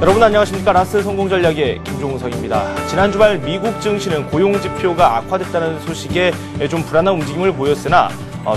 여러분 안녕하십니까. 라스 성공전략의 김종석입니다. 지난 주말 미국 증시는 고용지표가 악화됐다는 소식에 좀 불안한 움직임을 보였으나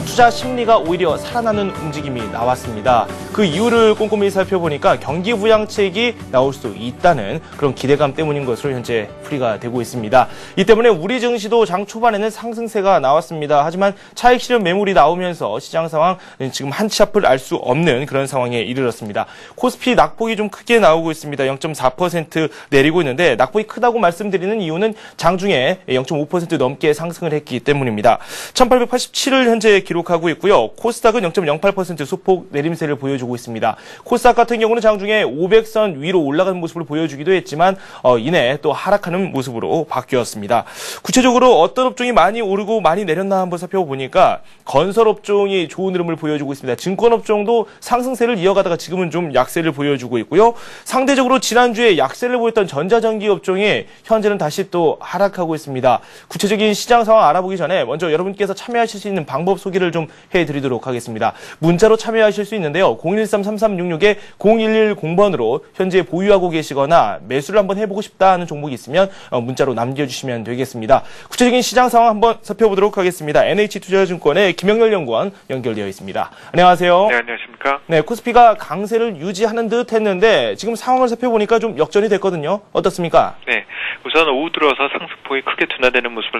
투자 심리가 오히려 살아나는 움직임이 나왔습니다. 그 이유를 꼼꼼히 살펴보니까 경기 부양책이 나올 수 있다는 그런 기대감 때문인 것으로 현재 풀이가 되고 있습니다. 이 때문에 우리 증시도 장 초반에는 상승세가 나왔습니다. 하지만 차익 실현 매물이 나오면서 시장 상황 지금 한치 앞을 알 수 없는 그런 상황에 이르렀습니다. 코스피 낙폭이 좀 크게 나오고 있습니다. 0.4% 내리고 있는데 낙폭이 크다고 말씀드리는 이유는 장중에 0.5% 넘게 상승을 했기 때문입니다. 1887을 현재 기록하고 있고요. 코스닥은 0.08% 소폭 내림세를 보여주고 있습니다. 코스닥 같은 경우는 장중에 500선 위로 올라가는 모습을 보여주기도 했지만 이내 또 하락하는 모습으로 바뀌었습니다. 구체적으로 어떤 업종이 많이 오르고 많이 내렸나 한번 살펴보니까 건설업종이 좋은 흐름을 보여주고 있습니다. 증권업종도 상승세를 이어가다가 지금은 좀 약세를 보여주고 있고요. 상대적으로 지난주에 약세를 보였던 전자전기 업종이 현재는 다시 또 하락하고 있습니다. 구체적인 시장 상황 알아보기 전에 먼저 여러분께서 참여하실 수 있는 방법 소개를 좀 해드리도록 하겠습니다. 문자로 참여하실 수 있는데요. 013-3366-0110번으로 현재 보유하고 계시거나 매수를 한번 해보고 싶다 하는 종목이 있으면 문자로 남겨주시면 되겠습니다. 구체적인 시장 상황 한번 살펴보도록 하겠습니다. NH투자증권의 김영렬 연구원 연결되어 있습니다. 안녕하세요. 네, 안녕하십니까. 네, 코스피가 강세를 유지하는 듯 했는데 지금 상황을 살펴보니까 좀 역전이 됐거든요. 어떻습니까? 네, 우선 오후 들어서 상승폭이 크게 둔화되는 모습을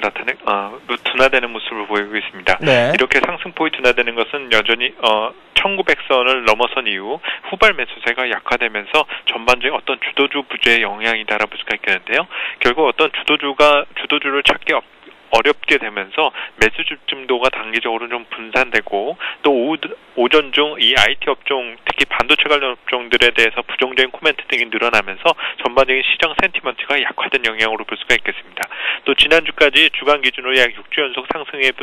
둔화되는 모습을 보이고 있습니다. 네. 이렇게 상승폭이 둔화되는 것은 여전히 1900선을 넘어선 이후 후발 매수세가 약화되면서 전반적인 어떤 주도주 부재의 영향이다라 볼 수가 있겠는데요. 결국 어떤 주도주를 찾기 어렵게 되면서 매수 집중도가 단기적으로 좀 분산되고 또 오전 중 이 IT 업종, 특히 반도체 관련 업종들에 대해서 부정적인 코멘트 등이 늘어나면서 전반적인 시장 센티먼트가 약화된 영향으로 볼 수가 있겠습니다. 또 지난주까지 주간 기준으로 약 6주 연속 상승을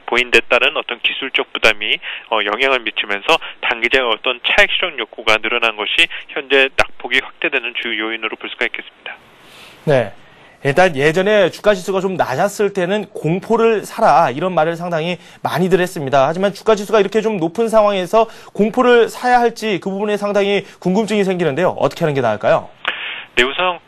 보인 데 따른 어떤 기술적 부담이 영향을 미치면서 단기적인 어떤 차익 실현 욕구가 늘어난 것이 현재 낙폭이 확대되는 주요 요인으로 볼 수가 있겠습니다. 네. 일단 예전에 주가지수가 좀 낮았을 때는 공포를 사라 이런 말을 상당히 많이들 했습니다. 하지만 주가지수가 이렇게 좀 높은 상황에서 공포를 사야 할지 그 부분에 상당히 궁금증이 생기는데요. 어떻게 하는 게 나을까요? 네, 우선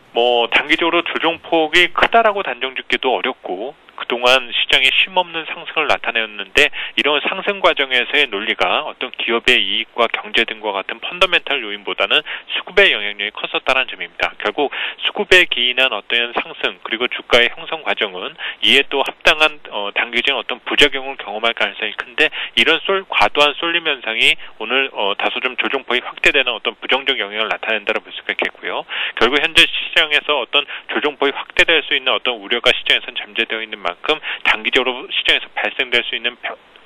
단기적으로 조정폭이 크다라고 단정짓기도 어렵고 그동안 시장에 쉼없는 상승을 나타내었는데 이런 상승 과정에서의 논리가 어떤 기업의 이익과 경제 등과 같은 펀더멘탈 요인보다는 수급의 영향력이 컸었다는 점입니다. 결국 수급에 기인한 어떤 상승 그리고 주가의 형성 과정은 이에 또 합당한 단기적인 어떤 부작용을 경험할 가능성이 큰데 이런 과도한 쏠림 현상이 오늘 다소 좀 조정폭이 확대되는 어떤 부정적 영향을 나타낸다고 볼 수가 있겠고요. 결국 현재 시장에서 어떤 조정폭이 확대될 수 있는 어떤 우려가 시장에서는 잠재되어 있는 만큼 단기적으로 시장에서 발생될 수 있는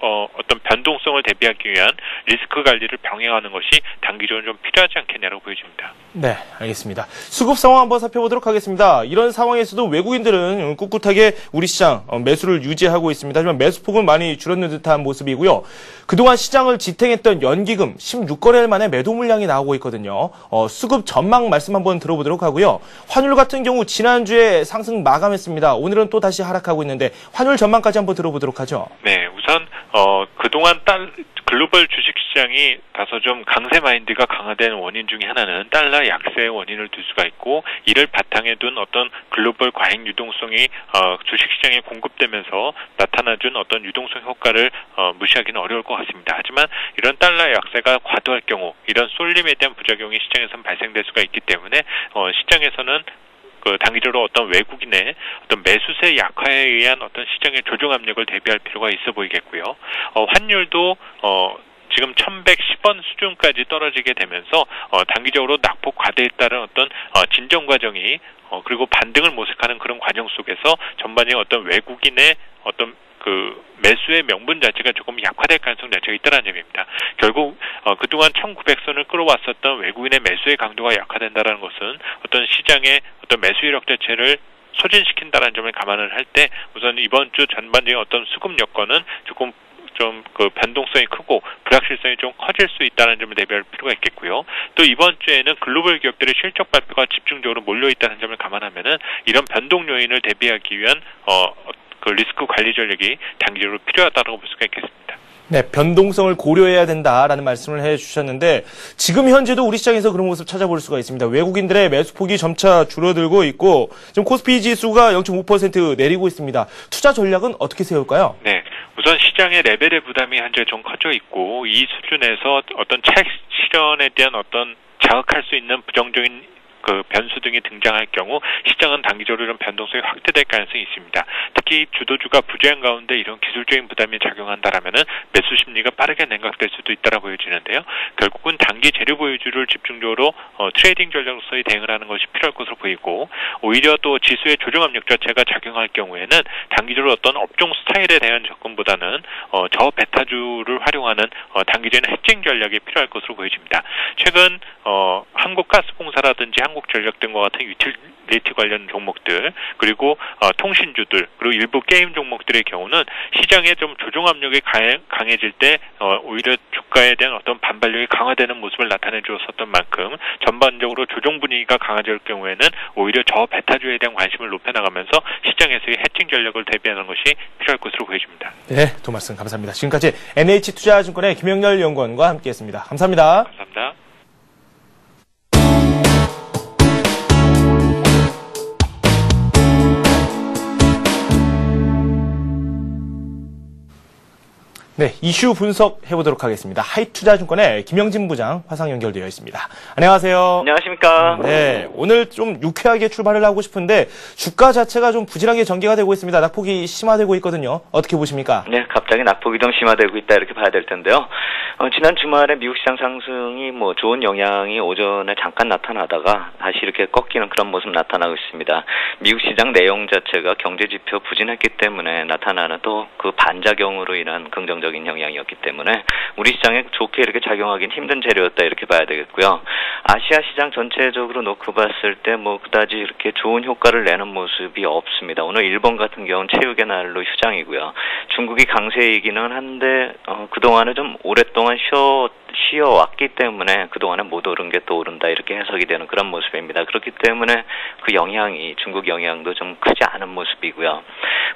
어떤 변동성을 대비하기 위한 리스크 관리를 병행하는 것이 단기적으로 좀 필요하지 않겠냐고 보여집니다. 네, 알겠습니다. 수급 상황 한번 살펴보도록 하겠습니다. 이런 상황에서도 외국인들은 꿋꿋하게 우리 시장 매수를 유지하고 있습니다. 하지만 매수폭은 많이 줄었는 듯한 모습이고요. 그동안 시장을 지탱했던 연기금 16거래일 만에 매도 물량이 나오고 있거든요. 수급 전망 말씀 한번 들어보도록 하고요. 환율 같은 경우 지난주에 상승 마감했습니다. 오늘은 또 다시 하락하고 있는데 환율 전망까지 한번 들어보도록 하죠. 네, 우선 그동안 글로벌 주식시장이 다소 좀 강세 마인드가 강화된 원인 중에 하나는 달러 약세의 원인을 둘 수가 있고 이를 바탕에 둔 어떤 글로벌 과잉 유동성이 주식시장에 공급되면서 나타나준 어떤 유동성 효과를 무시하기는 어려울 것 같습니다. 하지만 이런 달러 약세가 과도할 경우 이런 쏠림에 대한 부작용이 시장에서는 발생될 수가 있기 때문에 시장에서는 단기적으로 어떤 외국인의 어떤 매수세 약화에 의한 어떤 시장의 조정 압력을 대비할 필요가 있어 보이겠고요. 환율도 지금 1110원 수준까지 떨어지게 되면서 단기적으로 낙폭 과대에 따른 어떤 진정 과정이 그리고 반등을 모색하는 그런 과정 속에서 전반적인 어떤 외국인의 어떤 매수의 명분 자체가 조금 약화될 가능성 자체가 있다는 점입니다. 결국 그동안 1900선을 끌어왔었던 외국인의 매수의 강도가 약화된다는 것은 어떤 시장의 어떤 매수 이력 자체를 소진시킨다는 점을 감안을 할 때 우선 이번 주 전반적인 어떤 수급 여건은 조금 좀 변동성이 크고 불확실성이 좀 커질 수 있다는 점을 대비할 필요가 있겠고요. 또 이번 주에는 글로벌 기업들의 실적 발표가 집중적으로 몰려 있다는 점을 감안하면은 이런 변동 요인을 대비하기 위한 리스크 관리 전략이 단기적으로 필요하다고 볼 수가 있겠습니다. 네, 변동성을 고려해야 된다라는 말씀을 해주셨는데 지금 현재도 우리 시장에서 그런 모습 찾아볼 수가 있습니다. 외국인들의 매수폭이 점차 줄어들고 있고 지금 코스피 지수가 0.5% 내리고 있습니다. 투자 전략은 어떻게 세울까요? 네, 우선 시장의 레벨의 부담이 현재 좀 커져 있고 이 수준에서 어떤 차익 실현에 대한 어떤 자극할 수 있는 부정적인 그 변수 등이 등장할 경우 시장은 단기적으로 이런 변동성이 확대될 가능성이 있습니다. 특히 주도주가 부재한 가운데 이런 기술적인 부담이 작용한다라면은 매수 심리가 빠르게 냉각될 수도 있다라 보여지는데요. 결국은 단기 재료 보유주를 집중적으로 트레이딩 전략으로서의 대응을 하는 것이 필요할 것으로 보이고 오히려 또 지수의 조정 압력 자체가 작용할 경우에는 단기적으로 어떤 업종 스타일에 대한 접근보다는 저베타주를 활용하는 단기적인 해칭 전략이 필요할 것으로 보여집니다. 최근 한국가스공사라든지 한국전력 등과 같은 유틸리티 관련 종목들 그리고 통신주들 그리고 일부 게임 종목들의 경우는 시장에 좀 조정 압력이 강해질 때 오히려 주가에 대한 어떤 반발력이 강화되는 모습을 나타내 주었었던 만큼 전반적으로 조정 분위기가 강화될 경우에는 오히려 저베타주에 대한 관심을 높여나가면서 시장에서의 해칭 전략을 대비하는 것이 필요할 것으로 보여집니다. 네, 또 말씀 감사합니다. 지금까지 NH투자증권의 김영렬 연구원과 함께했습니다. 감사합니다. 감사합니다. 네, 이슈 분석해보도록 하겠습니다. 하이투자증권의 김영진 부장 화상 연결되어 있습니다. 안녕하세요. 안녕하십니까. 네, 오늘 좀 유쾌하게 출발을 하고 싶은데 주가 자체가 좀 부진하게 전개가 되고 있습니다. 낙폭이 심화되고 있거든요. 어떻게 보십니까? 네, 갑자기 낙폭이 좀 심화되고 있다 이렇게 봐야 될 텐데요. 지난 주말에 미국 시장 상승이 좋은 영향이 오전에 잠깐 나타나다가 다시 이렇게 꺾이는 그런 모습 나타나고 있습니다. 미국 시장 내용 자체가 경제 지표 부진했기 때문에 나타나는 또 그 반작용으로 인한 긍정적인 영향이었기 때문에 우리 시장에 좋게 이렇게 작용하기는 힘든 재료였다 이렇게 봐야 되겠고요. 아시아 시장 전체적으로 놓고 봤을 때 그다지 이렇게 좋은 효과를 내는 모습이 없습니다. 오늘 일본 같은 경우는 체육의 날로 휴장이고요. 중국이 강세이기는 한데 그동안에 좀 오랫동안 쉬어왔기 때문에 그동안에 못 오른 게 또 오른다 이렇게 해석이 되는 그런 모습입니다. 그렇기 때문에 그 영향이 중국 영향도 좀 크지 않은 모습이고요.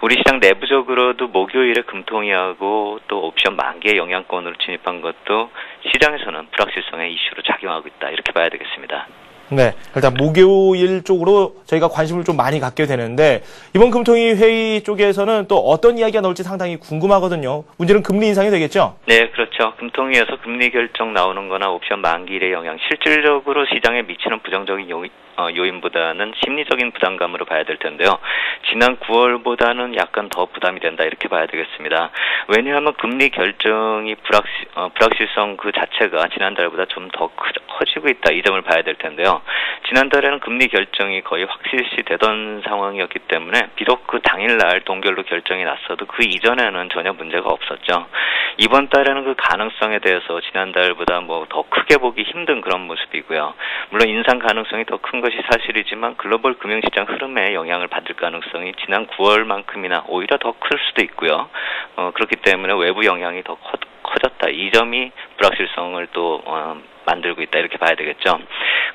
우리 시장 내부적으로도 목요일에 금통위하고 또 옵션 만기의 영향권으로 진입한 것도 시장에서는 불확실성의 이슈로 작용하고 있다 이렇게 봐야 되겠습니다. 네, 일단 목요일 쪽으로 저희가 관심을 좀 많이 갖게 되는데 이번 금통위 회의 쪽에서는 또 어떤 이야기가 나올지 상당히 궁금하거든요. 문제는 금리 인상이 되겠죠? 네, 그렇죠. 금통위에서 금리 결정 나오는 거나 옵션 만기일의 영향, 실질적으로 시장에 미치는 부정적인 요인보다는 심리적인 부담감으로 봐야 될 텐데요. 지난 9월보다는 약간 더 부담이 된다 이렇게 봐야 되겠습니다. 왜냐하면 금리 결정이 불확실성 그 자체가 지난달보다 좀 더 커지고 있다 이 점을 봐야 될 텐데요. 지난달에는 금리 결정이 거의 확실시 되던 상황이었기 때문에 비록 그 당일날 동결로 결정이 났어도 그 이전에는 전혀 문제가 없었죠. 이번 달에는 그 가능성에 대해서 지난달보다 더 크게 보기 힘든 그런 모습이고요. 물론 인상 가능성이 더 큰 것이 사실이지만 글로벌 금융시장 흐름에 영향을 받을 가능성이 지난 9월만큼이나 오히려 더 클 수도 있고요. 그렇기 때문에 외부 영향이 더 커졌다. 이 점이 불확실성을 또 만들고 있다 이렇게 봐야 되겠죠.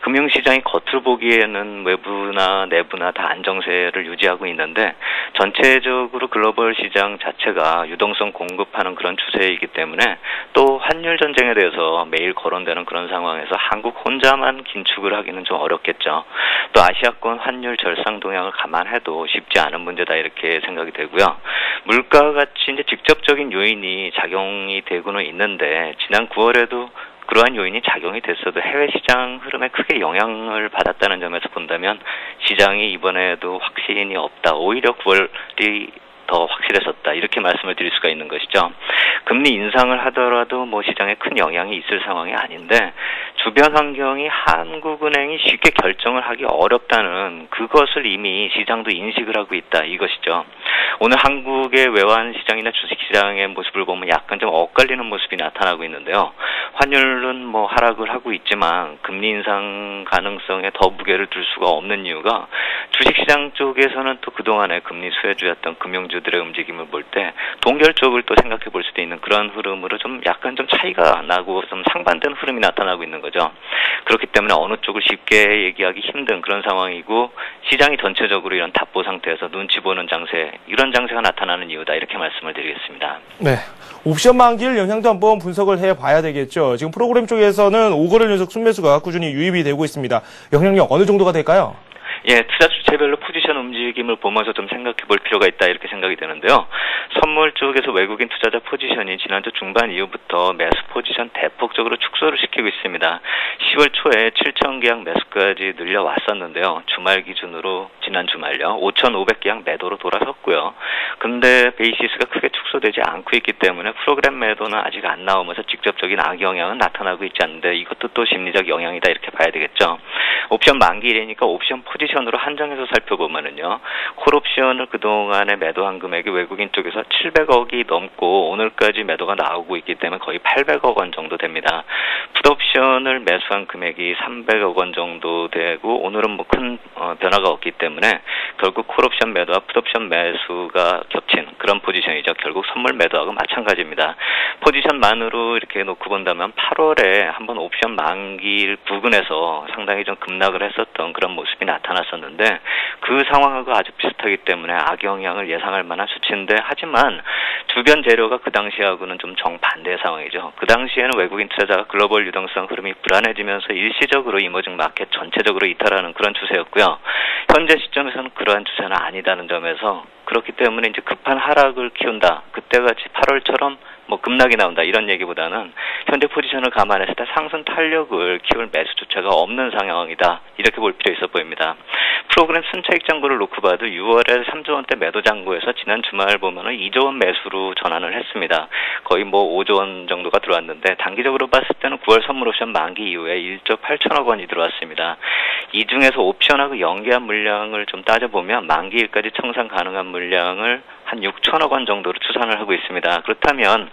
금융시장이 겉으로 보기에는 외부나 내부나 다 안정세를 유지하고 있는데 전체적으로 글로벌 시장 자체가 유동성 공급하는 그런 추세이기 때문에 또 환율 전쟁에 대해서 매일 거론되는 그런 상황에서 한국 혼자만 긴축을 하기는 좀 어렵겠죠. 또 아시아권 환율 절상 동향을 감안해도 쉽지 않은 문제다 이렇게 생각이 되고요. 물가와 같이 이제 직접적인 요인이 작용이 되고는 있는데 지난 9월에도 그러한 요인이 작용이 됐어도 해외 시장 흐름에 크게 영향을 받았다는 점에서 본다면 시장이 이번에도 확신이 없다. 오히려 9월이 더 확실했었다. 이렇게 말씀을 드릴 수가 있는 것이죠. 금리 인상을 하더라도 시장에 큰 영향이 있을 상황이 아닌데 주변 환경이 한국은행이 쉽게 결정을 하기 어렵다는 그것을 이미 시장도 인식을 하고 있다. 이것이죠. 오늘 한국의 외환 시장이나 주식 시장의 모습을 보면 약간 좀 엇갈리는 모습이 나타나고 있는데요. 환율은 하락을 하고 있지만 금리 인상 가능성에 더 무게를 둘 수가 없는 이유가 주식시장 쪽에서는 또 그동안에 금리 수혜주였던 금융주들의 움직임을 볼 때 동결 쪽을 또 생각해 볼 수도 있는 그런 흐름으로 좀 약간 좀 차이가 나고 좀 상반된 흐름이 나타나고 있는 거죠. 그렇기 때문에 때문에 어느 쪽을 쉽게 얘기하기 힘든 그런 상황이고 시장이 전체적으로 이런 답보 상태에서 눈치 보는 장세, 이런 장세가 나타나는 이유다 이렇게 말씀을 드리겠습니다. 네. 옵션 만기일 영향도 한번 분석을 해봐야 되겠죠. 지금 프로그램 쪽에서는 5거래일 연속 순매수가 꾸준히 유입이 되고 있습니다. 영향력 어느 정도가 될까요? 예, 투자 주체별로 포지션 움직임을 보면서 좀 생각해 볼 필요가 있다 이렇게 생각이 되는데요. 선물 쪽에서 외국인 투자자 포지션이 지난주 중반 이후부터 매수 포지션 대폭적으로 축소를 시키고 있습니다. 10월 초에 7,000계약 매수까지 늘려왔었는데요. 주말 기준으로 지난 주말요. 5,500계약 매도로 돌아섰고요. 근데 베이시스가 크게 축소되지 않고 있기 때문에 프로그램 매도는 아직 안 나오면서 직접적인 악영향은 나타나고 있지 않는데 이것도 또 심리적 영향이다 이렇게 봐야 되겠죠. 옵션 만기일이니까 옵션 포지션으로 한정해서 살펴보면은요. 콜옵션을 그동안에 매도한 금액이 외국인 쪽에서 700억이 넘고 오늘까지 매도가 나오고 있기 때문에 거의 800억 원 정도 됩니다. 풋옵션을 매수한 금액이 300억 원 정도 되고 오늘은 뭐 큰 변화가 없기 때문에 결국 콜옵션 매도와 풋옵션 매수가 겹친 그런 포지션이죠. 결국 선물 매도하고 마찬가지입니다. 포지션만으로 이렇게 놓고 본다면 8월에 한번 옵션 만기일 부근에서 상당히 좀 급락을 했었던 그런 모습이 나타났었는데 그 상황하고 아주 비슷하기 때문에 악영향을 예상할 만한 수치인데 하지만 주변 재료가 그 당시하고는 좀 정반대의 상황이죠. 그 당시에는 외국인 투자자가 글로벌 유동성 흐름이 불안해지면서 일시적으로 이머징 마켓 전체적으로 이탈하는 그런 추세였고요. 현재 시점에서는 그러한 추세는 아니다는 점에서 그렇기 때문에 이제 급한 하락을 키운다. 그때같이 8월처럼 뭐 급락이 나온다 이런 얘기보다는 현재 포지션을 감안했을 때 상승 탄력을 키울 매수 주체가 없는 상황이다 이렇게 볼 필요 있어 보입니다. 프로그램 순차익 잔고를 놓고 봐도 6월에 3조 원대 매도 잔고에서 지난 주말 보면은 2조 원 매수로 전환을 했습니다. 거의 뭐 5조 원 정도가 들어왔는데 단기적으로 봤을 때는 9월 선물 옵션 만기 이후에 1조 8천억 원이 들어왔습니다. 이 중에서 옵션하고 연계한 물량을 좀 따져보면 만기일까지 청산 가능한 물량을 한 6천억 원 정도로 추산을 하고 있습니다. 그렇다면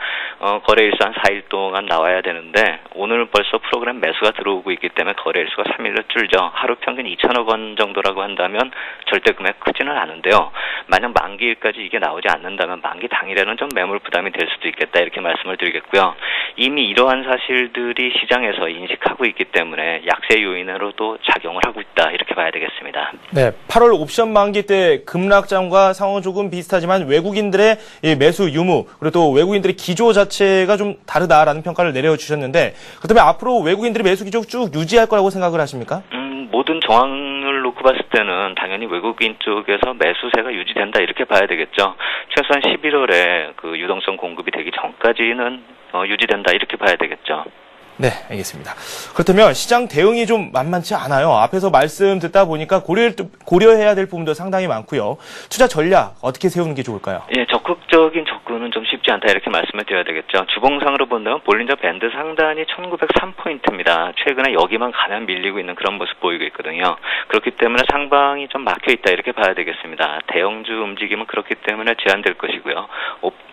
거래일수 한 4일 동안 나와야 되는데 오늘 벌써 프로그램 매수가 들어오고 있기 때문에 거래일수가 3일로 줄죠. 하루 평균 2천억 원 정도라고 한다면 절대 금액 크지는 않은데요. 만약 만기일까지 이게 나오지 않는다면 만기 당일에는 좀 매물 부담이 될 수도 있겠다 이렇게 말씀을 드리겠고요. 이미 이러한 사실들이 시장에서 인식하고 있기 때문에 약세 요인으로도 작용을 하고 있다 이렇게 봐야 되겠습니다. 네, 8월 옵션 만기 때 급락장과 상황은 조금 비슷하지만 외국인들의 매수 유무 그리고 또 외국인들의 기조 자체가 좀 다르다라는 평가를 내려주셨는데 그렇다면 앞으로 외국인들의 매수 기조 쭉 유지할 거라고 생각을 하십니까? 모든 정황을 놓고 봤을 때는 당연히 외국인 쪽에서 매수세가 유지된다 이렇게 봐야 되겠죠. 최소한 11월에 그 유동성 공급이 되기 전까지는 유지된다 이렇게 봐야 되겠죠. 네, 알겠습니다. 그렇다면 시장 대응이 좀 만만치 않아요. 앞에서 말씀 듣다 보니까 고려해야 될 부분도 상당히 많고요. 투자 전략 어떻게 세우는 게 좋을까요? 예, 적극적인 접근은 좀 쉽지 않다 이렇게 말씀을 드려야 되겠죠. 주봉상으로 본다면 볼린저 밴드 상단이 1903포인트입니다. 최근에 여기만 가면 밀리고 있는 그런 모습 보이고 있거든요. 그렇기 때문에 상방이 좀 막혀 있다 이렇게 봐야 되겠습니다. 대형주 움직임은 그렇기 때문에 제한될 것이고요.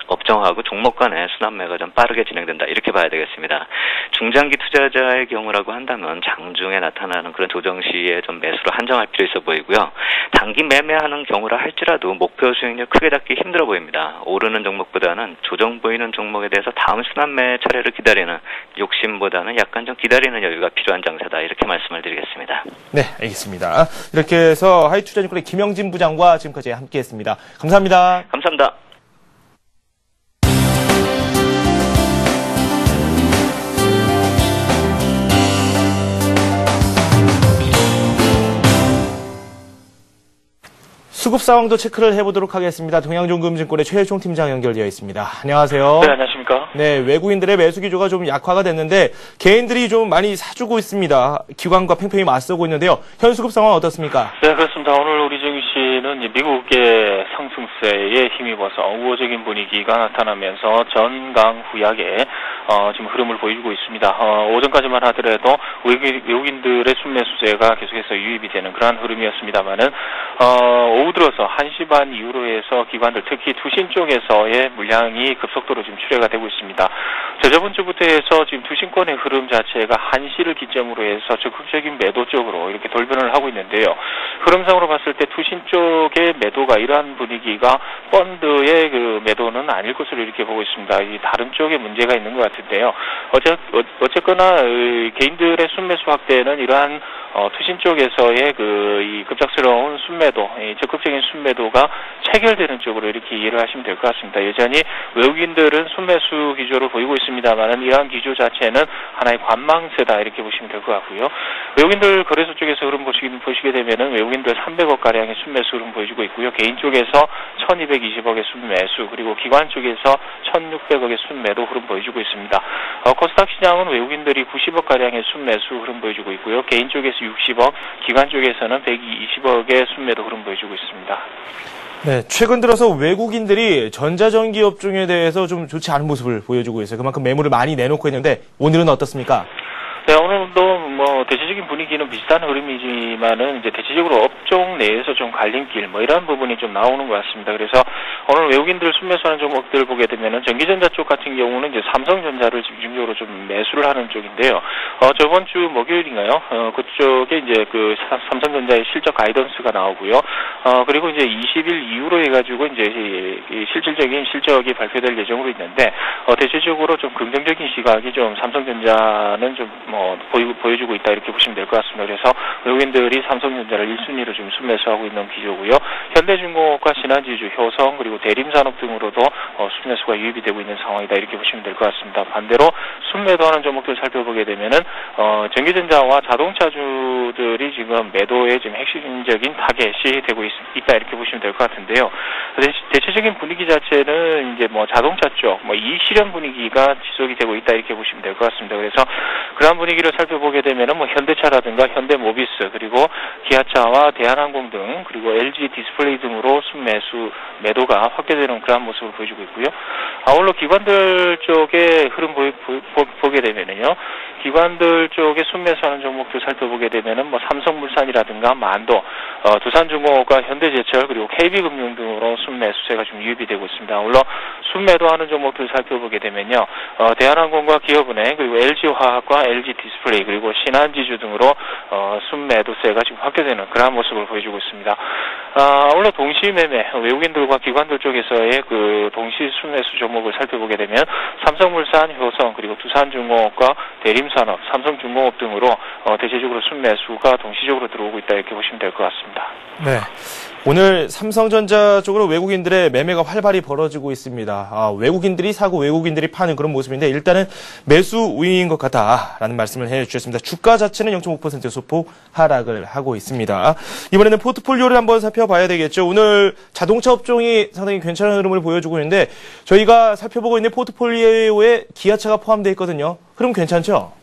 업종하고 종목 간의 순환매가 좀 빠르게 진행된다 이렇게 봐야 되겠습니다. 중장기 투자자의 경우라고 한다면 장중에 나타나는 그런 조정 시에 좀 매수로 한정할 필요 있어 보이고요. 단기 매매하는 경우라 할지라도 목표 수익률 크게 잡기 힘들어 보입니다. 오르는 종목보다는 조정 보이는 종목에 대해서 다음 순환매 차례를 기다리는 욕심보다는 약간 좀 기다리는 여유가 필요한 장세다 이렇게 말씀을 드리겠습니다. 네, 알겠습니다. 이렇게 해서 하이투자증권의 김영진 부장과 지금까지 함께했습니다. 감사합니다. 감사합니다. 수급 상황도 체크를 해보도록 하겠습니다. 동양종금증권의 최일총 팀장 연결되어 있습니다. 안녕하세요. 네, 안녕하십니까. 네, 외국인들의 매수 기조가 좀 약화가 됐는데 개인들이 좀 많이 사주고 있습니다. 기관과 팽팽히 맞서고 있는데요. 현 수급 상황은 어떻습니까? 네, 그렇습니다. 오늘 우리 증시는 미국의 상승세에 힘입어서 우호적인 분위기가 나타나면서 전강후약의 지금 흐름을 보이고 있습니다. 오전까지만 하더라도 외국인들의 순매수세가 계속해서 유입이 되는 그러한 흐름이었습니다만은 오후 들어서 1시 반 이후로 해서 기관들 특히 투신 쪽에서의 물량이 급속도로 지금 출회가 되고 있습니다. 저번 주부터 해서 지금 투신권의 흐름 자체가 1시를 기점으로 해서 적극적인 매도 쪽으로 이렇게 돌변을 하고 있는데요. 흐름상으로 봤을 때 투신 쪽의 매도가 이러한 분위기가 펀드의 그 매도는 아닐 것으로 이렇게 보고 있습니다. 이 다른 쪽에 문제가 있는 것 같은데요. 어쨌거나 개인들의 순매수 확대는 이러한 투신 쪽에서의 이 급작스러운 순매도, 적극적인 순매도가 체결되는 쪽으로 이렇게 이해를 하시면 될 것 같습니다. 여전히 외국인들은 순매수 기조를 보이고 있습니다만은 이러한 기조 자체는 하나의 관망세다 이렇게 보시면 될 것 같고요. 외국인들 거래소 쪽에서 흐름 보시게 되면은 외국인들 300억 가량의 순매수 흐름 보여주고 있고요. 개인 쪽에서 1,220억의 순매수, 그리고 기관 쪽에서 1,600억의 순매도 흐름 보여주고 있습니다. 코스닥 시장은 외국인들이 90억 가량의 순매수 흐름 보여주고 있고요. 개인 쪽에서 60억, 기관 쪽에서는 120억의 순매도 흐름 보여주고 있습니다. 네, 최근 들어서 외국인들이 전자전기 업종에 대해서 좀 좋지 않은 모습을 보여주고 있어요. 그만큼 매물을 많이 내놓고 있는데 오늘은 어떻습니까? 네, 오늘도 대체적인 분위기는 비슷한 흐름이지만은 이제 대체적으로 업종 내에서 좀 갈림길 이런 부분이 좀 나오는 것 같습니다. 그래서 오늘 외국인들 순매수하는 종목들을 보게 되면은 전기전자 쪽 같은 경우는 이제 삼성전자를 집중적으로 좀 매수를 하는 쪽인데요. 저번 주 목요일인가요? 그쪽에 이제 그 삼성전자의 실적 가이던스가 나오고요. 그리고 이제 20일 이후로 해가지고 이제 실질적인 실적이 발표될 예정으로 있는데, 대체적으로 좀 긍정적인 시각이 좀 삼성전자는 좀 보여주고 있다 이렇게 보시면 될 것 같습니다. 그래서 외국인들이 삼성전자를 1순위로 좀 순매수하고 있는 기조고요. 현대중공업과 신한지주, 효성 그리고 대림산업 등으로도 순매수가 유입이 되고 있는 상황이다 이렇게 보시면 될 것 같습니다. 반대로 순매도하는 종목들 살펴보게 되면은 전기전자와 자동차주들이 지금 매도의 지금 핵심적인 타겟이 되고 있다 이렇게 보시면 될 것 같은데요. 대체적인 분위기 자체는 이제 자동차 쪽 이익 실현 분위기가 지속이 되고 있다 이렇게 보시면 될 것 같습니다. 그래서 그러한 분위기를 살펴보게 되면은 현대차라든가 현대모비스 그리고 기아차와 대한항공 등 그리고 LG 디스플레이 등으로 순매수 매도가 확대되는 그러한 모습을 보여주고 있고요. 아울러 기관들 쪽의 흐름 보게 되면은요. 기관들 쪽에 순매수하는 종목들 살펴보게 되면은 삼성물산이라든가 만도, 두산중공업과 현대제철 그리고 KB금융 등으로 순매수세가 좀 유입이 되고 있습니다. 물론 순매도하는 종목들 살펴보게 되면요, 대한항공과 기업은행 그리고 LG화학과 LG 디스플레이 그리고 신한지주 등으로 순매도세가 지금 확대되는 그러한 모습을 보여주고 있습니다. 물론 동시매매 외국인들과 기관들 쪽에서의 그 동시 순매수 종목을 살펴보게 되면 삼성물산, 효성 그리고 두산중공업과 대림산업, 삼성중공업 등으로 대체적으로 순매수가 동시적으로 들어오고 있다 이렇게 보시면 될 것 같습니다. 네. 오늘 삼성전자 쪽으로 외국인들의 매매가 활발히 벌어지고 있습니다. 외국인들이 사고 외국인들이 파는 그런 모습인데 일단은 매수 우위인 것 같다라는 말씀을 해주셨습니다. 주가 자체는 0.5% 소폭 하락을 하고 있습니다. 이번에는 포트폴리오를 한번 살펴봐야 되겠죠. 오늘 자동차 업종이 상당히 괜찮은 흐름을 보여주고 있는데 저희가 살펴보고 있는 포트폴리오에 기아차가 포함되어 있거든요. 흐름 괜찮죠?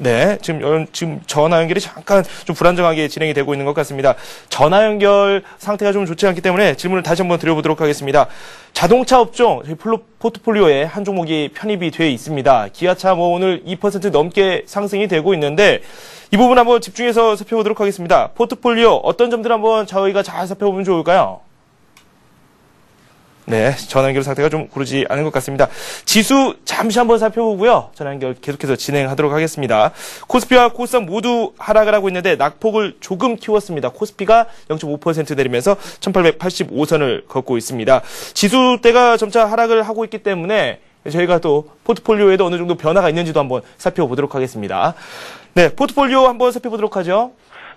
네, 지금 전화 연결이 잠깐 좀 불안정하게 진행이 되고 있는 것 같습니다. 전화 연결 상태가 좀 좋지 않기 때문에 질문을 다시 한번 드려보도록 하겠습니다. 자동차 업종, 저희 포트폴리오에 한 종목이 편입이 되어 있습니다. 기아차 오늘 2% 넘게 상승이 되고 있는데 이 부분 한번 집중해서 살펴보도록 하겠습니다. 포트폴리오 어떤 점들 한번 저희가 잘 살펴보면 좋을까요? 네, 전화 연결 상태가 좀 고르지 않은 것 같습니다. 지수 잠시 한번 살펴보고요. 전화 연결 계속해서 진행하도록 하겠습니다. 코스피와 코스닥 모두 하락을 하고 있는데 낙폭을 조금 키웠습니다. 코스피가 0.5% 내리면서 1885선을 걷고 있습니다. 지수대가 점차 하락을 하고 있기 때문에 저희가 또 포트폴리오에도 어느 정도 변화가 있는지도 한번 살펴보도록 하겠습니다. 네, 포트폴리오 한번 살펴보도록 하죠.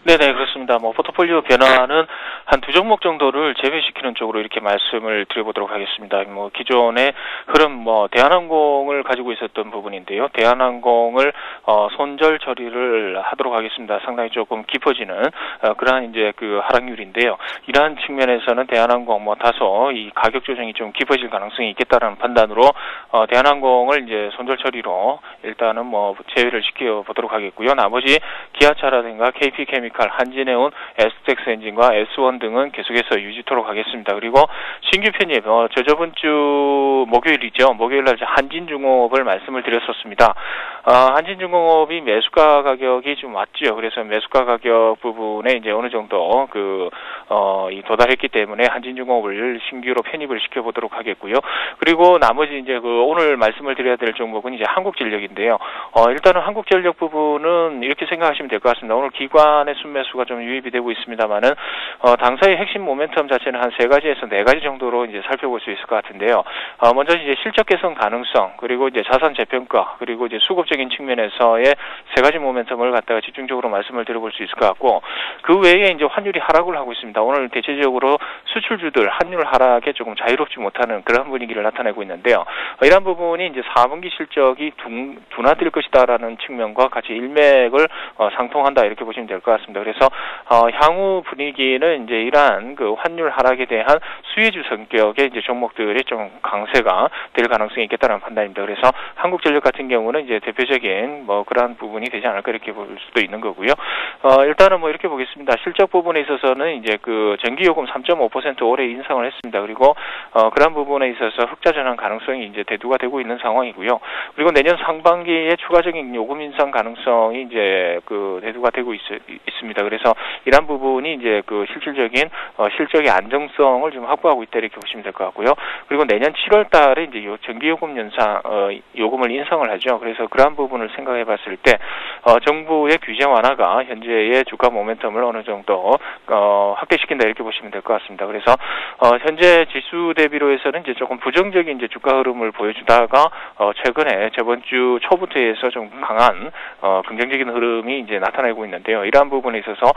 네네, 그렇습니다. 포트폴리오 변화는 한 두 종목 정도를 제외시키는 쪽으로 이렇게 말씀을 드려보도록 하겠습니다. 기존의 흐름, 대한항공을 가지고 있었던 부분인데요. 대한항공을, 손절 처리를 하도록 하겠습니다. 상당히 조금 깊어지는, 그러한 이제 그 하락률인데요. 이러한 측면에서는 대한항공 다소 이 가격 조정이 좀 깊어질 가능성이 있겠다라는 판단으로, 대한항공을 이제 손절 처리로 일단은 제외를 시켜보도록 하겠고요. 나머지 기아차라든가 KP케미칼, 한진해운, STX 엔진과 S1 등은 계속해서 유지토록 하겠습니다. 그리고 신규 편입, 저번 주 목요일이죠. 목요일날 한진중공업을 말씀을 드렸었습니다. 한진중공업이 매수가 가격이 좀 왔죠. 그래서 매수가 가격 부분에 이제 어느 정도 도달했기 때문에 한진중공업을 신규로 편입을 시켜보도록 하겠고요. 그리고 나머지 이제 오늘 말씀을 드려야 될 종목은 이제 한국전력인데요. 일단은 한국전력 부분은 이렇게 생각하시면 될 것 같습니다. 오늘 기관의 순매수가 좀 유입이 되고 있습니다만은 당사의 핵심 모멘텀 자체는 한 3가지에서 4가지 정도로 이제 살펴볼 수 있을 것 같은데요. 먼저 이제 실적 개선 가능성, 그리고 이제 자산 재평가, 그리고 이제 수급적인 측면에서의 3가지 모멘텀을 갖다가 집중적으로 말씀을 드려볼 수 있을 것 같고, 그 외에 이제 환율이 하락을 하고 있습니다. 오늘 대체적으로 수출주들 환율 하락에 조금 자유롭지 못하는 그런 분위기를 나타내고 있는데요. 이런 부분이 이제 4분기 실적이 둔화될 것이다라는 측면과 같이 일맥을 상통한다 이렇게 보시면 될 것 같습니다. 그래서 향후 분위기는 이제 이러한 그 환율 하락에 대한 수혜주 성격의 이제 종목들이 좀 강세가 될 가능성이 있겠다는 판단입니다. 그래서 한국전력 같은 경우는 이제 대표적인 그러한 부분이 되지 않을까 이렇게 볼 수도 있는 거고요. 일단은 이렇게 보겠습니다. 실적 부분에 있어서는 이제 그 전기요금 3.5% 올해 인상을 했습니다. 그리고 그런 부분에 있어서 흑자 전환 가능성이 이제 대두가 되고 있는 상황이고요. 그리고 내년 상반기에 추가적인 요금 인상 가능성이 이제 그 대두가 되고 있습니다. 그래서 이런 부분이 이제 그 실질적인 실적의 안정성을 좀 확보하고 있다 이렇게 보시면 될 것 같고요. 그리고 내년 7월 달에 이제 전기요금 요금을 인상을 하죠. 그래서 그러한 부분을 생각해 봤을 때 정부의 규제 완화가 현재의 주가 모멘텀을 어느 정도 확대시킨다 이렇게 보시면 될 것 같습니다. 그래서 현재 지수 대비로 해서는 이제 조금 부정적인 이제 주가 흐름을 보여주다가 최근에 저번 주 초부터 해서 좀 강한 긍정적인 흐름이 이제 나타나고 있는데요. 이러한 부분에 있어서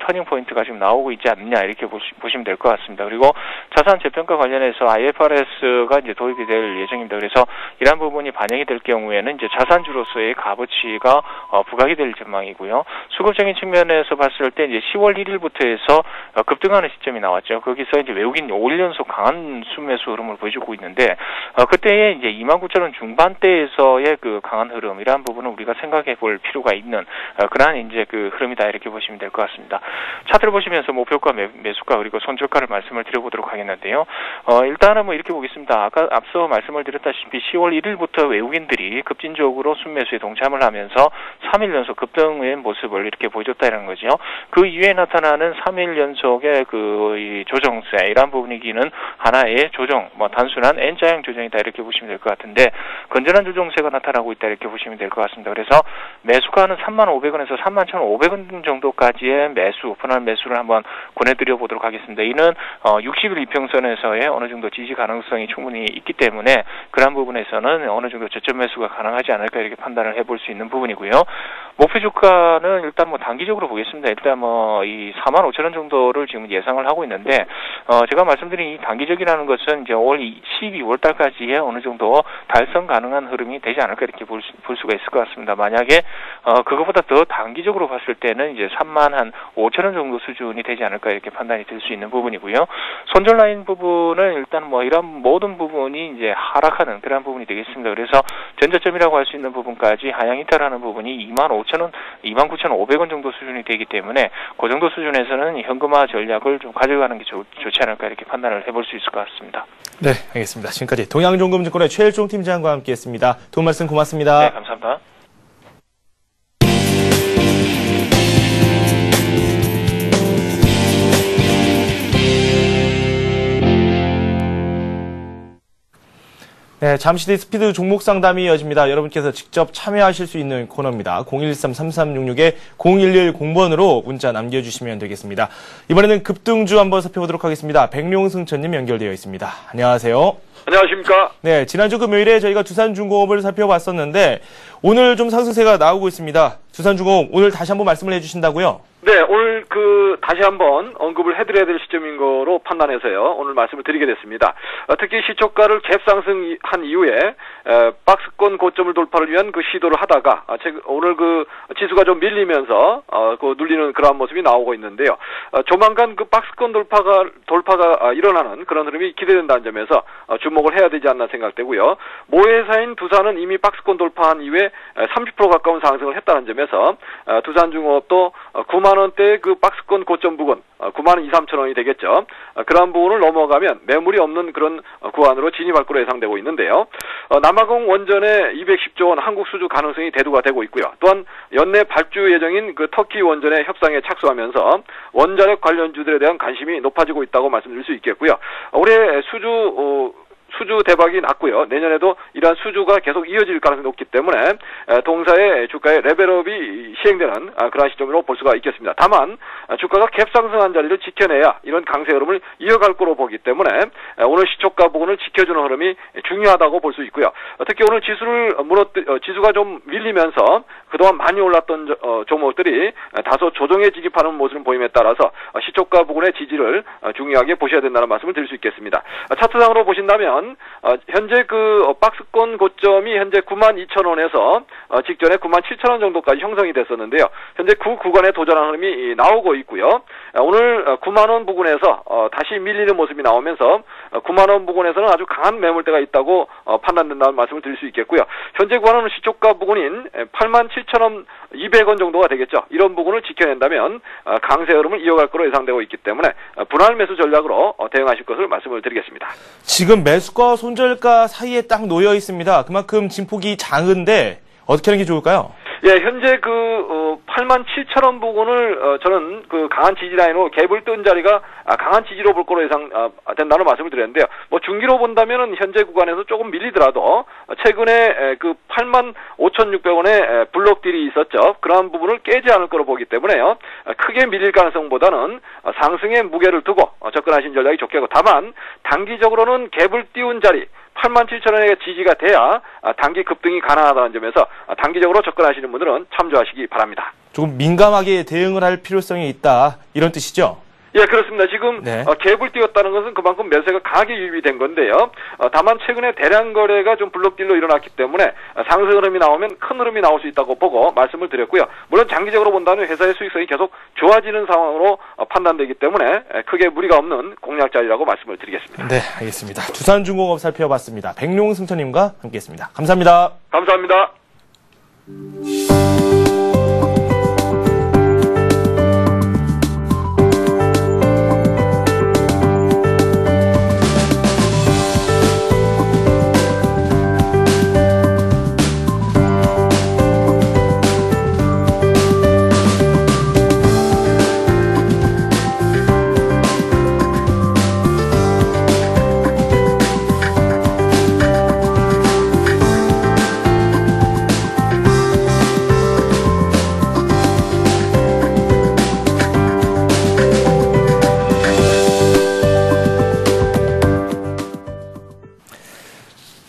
터닝 포인트가 지금 나오고 있지 않느냐 이렇게 보시면 될 것 같습니다. 그리고 자산 재평가 관련해서 IFRS가 이제 도입이 될 예정입니다. 그래서 이러한 부분이 반영이 될 경우에는 이제 자산주로서의 값어치가 부각이 될 전망이고요. 수급적인 측면에서 봤을 때 이제 10월 1일부터 해서 급등하는 시점이 나왔죠. 거기서 이제 외국인 5일 연속 강한 순매수 흐름을 보여주고 있는데 그때에 이제 29,000원 중반대에서의 그 강한 흐름 이러한 부분은 우리가 생각해 볼 필요가 있는 그러한 이제 그 흐름이다 이렇게 보시면 될 것 같습니다. 차트를 보시면서 목표가 매수가 그리고 손절가를 말씀을 드려보도록 하겠는데요. 일단은 이렇게 보겠습니다. 아까 앞서 말씀을 드렸다시피 10월 1일부터 외국인들이 급진적으로 순매수에 동참을 하면서 3일 연속 급등의 모습을 이렇게 보여줬다는 거죠. 그 이후에 나타나는 3일 연속의 이 조정세 이러한 분위기는 하나의 조정, 단순한 N자형 조정이다 이렇게 보시면 될 것 같은데 건전한 조정세가 나타나고 있다 이렇게 보시면 될 것 같습니다. 그래서 매수가는 31,500원에서 31,500원 정도까지의 오픈할 매수를 한번 권해드려 보도록 하겠습니다. 이는 60일 이평선에서의 어느 정도 지지 가능성이 충분히 있기 때문에 그런 부분에서는 어느 정도 저점 매수가 가능하지 않을까 이렇게 판단을 해볼 수 있는 부분이고요. 목표 주가는 일단 단기적으로 보겠습니다. 일단 이 45,000원 정도를 지금 예상을 하고 있는데 제가 말씀드린 이 단기적이라는 것은 이제 올 12월 달까지의 어느 정도 달성 가능한 흐름이 되지 않을까 이렇게 볼 수가 있을 것 같습니다. 만약에 그것보다 더 단기적으로 봤을 때는 이제 35,000원 정도 수준이 되지 않을까 이렇게 판단이 될 수 있는 부분이고요. 손절 라인 부분은 일단 이런 모든 부분이 이제 하락하는 그런 부분이 되겠습니다. 그래서 전저점이라고 할 수 있는 부분까지 하향 이탈하는 부분이 25,000원, 29,500원 정도 수준이 되기 때문에 그 정도 수준에서는 현금화 전략을 좀 가져가는 게 좋지 않을까 이렇게 판단을 해볼 수 있을 것 같습니다. 네, 알겠습니다. 지금까지 동양종금증권의 최일종 팀장과 함께했습니다. 도움 말씀 고맙습니다. 네, 감사합니다. 네, 잠시 뒤 스피드 종목 상담이 이어집니다. 여러분께서 직접 참여하실 수 있는 코너입니다. 013-3366-0110번으로 문자 남겨주시면 되겠습니다. 이번에는 급등주 한번 살펴보도록 하겠습니다. 백룡승천님 연결되어 있습니다. 안녕하세요. 안녕하십니까? 네, 지난주 금요일에 저희가 두산중공업을 살펴봤었는데 오늘 좀 상승세가 나오고 있습니다. 두산중공업 오늘 다시 한번 말씀을 해주신다고요? 네, 오늘 다시 한번 언급을 해드려야 될 시점인 거로 판단해서요, 오늘 말씀을 드리게 됐습니다. 특히 시초가를 갭상승한 이후에, 박스권 고점을 돌파를 위한 시도를 하다가, 오늘 지수가 좀 밀리면서, 눌리는 그러한 모습이 나오고 있는데요. 조만간 박스권 돌파가 일어나는 그런 흐름이 기대된다는 점에서, 주목을 해야 되지 않나 생각되고요. 모회사인 두산은 이미 박스권 돌파한 이후에 30% 가까운 상승을 했다는 점에서, 두산중공업도 9만 원대 박스권 고점 부근, 9만 원 2, 3천 원이 되겠죠. 그러한 부분을 넘어가면 매물이 없는 그런 구간으로 진입할 것으로 예상되고 있는데요. 남아공 원전의 210조 원 한국 수주 가능성이 대두가 되고 있고요. 또한 연내 발주 예정인 터키 원전의 협상에 착수하면서 원자력 관련주들에 대한 관심이 높아지고 있다고 말씀드릴 수 있겠고요. 올해 수주 대박이 났고요. 내년에도 이러한 수주가 계속 이어질 가능성이 높기 때문에 동사의 주가의 레벨업이 시행되는 그러한 시점으로 볼 수가 있겠습니다. 다만 주가가 갭상승한 자리를 지켜내야 이런 강세 흐름을 이어갈 거로 보기 때문에 오늘 시초가 부근을 지켜주는 흐름이 중요하다고 볼 수 있고요. 특히 오늘 지수가 좀 밀리면서 그동안 많이 올랐던 종목들이 다소 조정에 진입하는 모습을 보임에 따라서 시초가 부근의 지지를 중요하게 보셔야 된다는 말씀을 드릴 수 있겠습니다. 차트상으로 보신다면 현재 박스권 고점이 현재 92,000원에서 직전에 97,000원 정도까지 형성이 됐었는데요. 현재 그 구간에 도전하는 흐름이 나오고 있고요. 오늘 9만원 부근에서 다시 밀리는 모습이 나오면서 9만원 부근에서는 아주 강한 매물대가 있다고 판단된다는 말씀을 드릴 수 있겠고요. 현재 구간은 시초가 부근인 87,200원 정도가 되겠죠. 이런 부분을 지켜낸다면 강세 흐름을 이어갈 것으로 예상되고 있기 때문에 분할 매수 전략으로 대응하실 것을 말씀을 드리겠습니다. 지금 매수가 손절가 사이에 딱 놓여 있습니다. 그만큼 진폭이 작은데 어떻게 하는 게 좋을까요? 예, 현재 87,000원 부근을 저는 강한 지지 라인으로 갭을 뜬 자리가 강한 지지로 볼 거로 예상된다는 말씀을 드렸는데요. 중기로 본다면은 현재 구간에서 조금 밀리더라도 최근에 85,600원의 블록딜이 있었죠. 그러한 부분을 깨지 않을 거로 보기 때문에요. 크게 밀릴 가능성보다는 상승의 무게를 두고 접근하신 전략이 좋겠고, 다만 단기적으로는 갭을 띄운 자리 87,000원의 지지가 돼야 단기 급등이 가능하다는 점에서 단기적으로 접근하시는 분들은 참조하시기 바랍니다. 조금 민감하게 대응을 할 필요성이 있다, 이런 뜻이죠? 예, 그렇습니다. 지금 네. 갭을 띄웠다는 것은 그만큼 매수가 강하게 유입이 된 건데요. 다만 최근에 대량 거래가 좀 블록딜로 일어났기 때문에 상승 흐름이 나오면 큰 흐름이 나올 수 있다고 보고 말씀을 드렸고요. 물론 장기적으로 본다면 회사의 수익성이 계속 좋아지는 상황으로 판단되기 때문에 크게 무리가 없는 공략 자리라고 말씀을 드리겠습니다. 네, 알겠습니다. 두산중공업 살펴봤습니다. 백룡승천님과 함께했습니다. 감사합니다. 감사합니다.